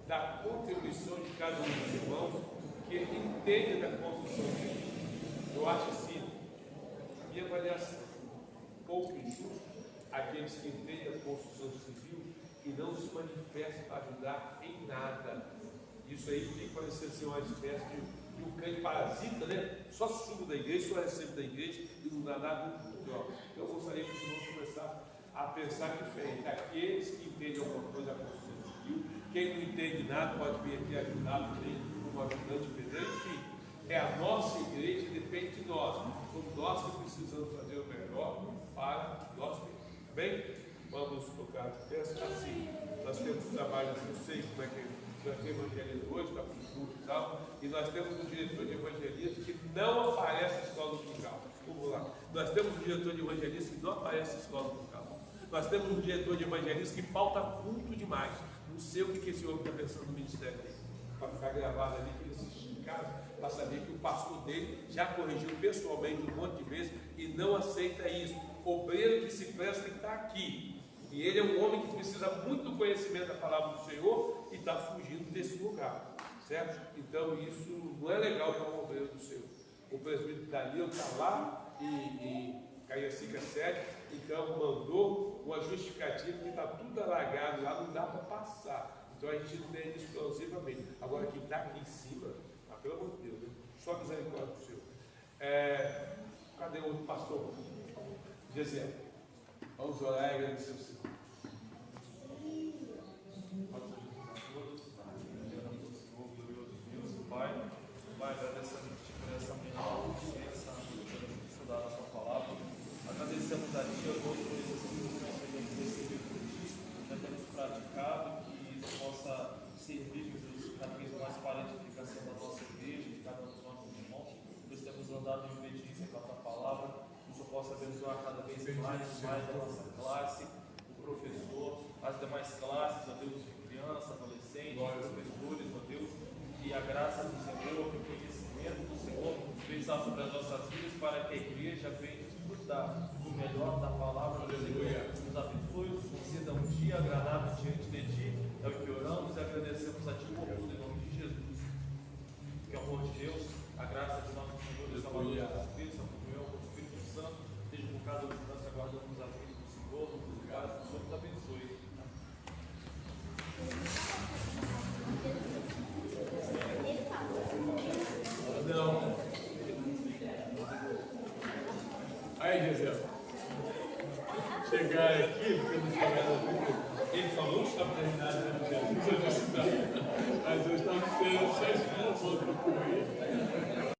da contribuição de cada um dos irmãos que entende da construção civil. Eu acho assim, minha avaliação, pouco injusto, aqueles que entendem a construção civil e não se manifestam para ajudar em nada. Isso aí tem que parecer ser uma espécie de um cão parasita, né? Só sugo da igreja, só recebe da igreja e não dá nada muito pior. Então eu gostaria que os irmãos começassem a pensar diferente. Aqueles que entendem alguma coisa da construção civil, quem não entende nada pode vir aqui ajudar também como ajudante pedreiro. Enfim, é a nossa igreja, depende de nós. Somos nós que precisamos fazer o melhor para nós mesmos. Tá bem? Vamos tocar de pé. Assim, nós temos trabalho, não sei como é que já tem evangelismo hoje, está com culto e tal, e nós temos um diretor de evangelismo que não aparece na escola dominical. Vamos lá. Nós temos um diretor de evangelismo que não aparece na escola dominical. Nós temos um diretor de evangelismo que falta culto demais. Não sei o que esse homem está pensando no ministério dele. Para ficar gravado ali, que ele assistir em casa, para saber que o pastor dele já corrigiu pessoalmente um monte de vezes e não aceita isso. Obreiro que se presta tem que estar aqui. E ele é um homem que precisa muito do conhecimento da palavra do Senhor e está fugindo desse lugar, certo? Então isso não é legal para um obreiro do Senhor. O presbítero Danilo está lá e Caiacica 7, então mandou uma justificativa que está tudo alagado lá, não dá para passar. Então a gente entende explosivamente. Agora quem está aqui em cima, pelo amor de Deus, né? Só misericórdia do Senhor. Cadê o outro pastor? Gesiel. Vamos orar e agradecer o Senhor. Pai, agradecemos por essa manhã, essa estudar a sua palavra. Agradecemos a Ti, a todos por esses que nós temos recebido por Ti, já temos praticado, que isso possa servir, Jesus, cada vez mais para a edificação da nossa igreja, de cada um dos nossos irmãos. Nós temos andado em obediência com a Tua palavra, que o Senhor possa abençoar cada vez mais a nossa classe, o professor, as demais classes, ó Deus, de criança, adolescente, professores, ó Deus, que a graça do Senhor, que o conhecimento do Senhor venha sobre as nossas vidas, para que a igreja venha desfrutar do melhor da palavra do Senhor. Nos abençoe, nos conceda um dia agradável diante de Ti. É o que oramos e agradecemos a Ti por tudo, em nome de Jesus. Que o amor de Deus, a graça de nosso Senhor e Salvador Jesus Cristo, a comunhão com o Espírito Santo, seja por cada um de nós, aguardamos a vida do Senhor, nos lugares que o Senhor nos abençoe. Não. Aí, Gisele. Chegaram aqui, porque não chegaram aqui. Ele falou que estava terminado, né? Mas eu estava esperando 6 minutos para concluir.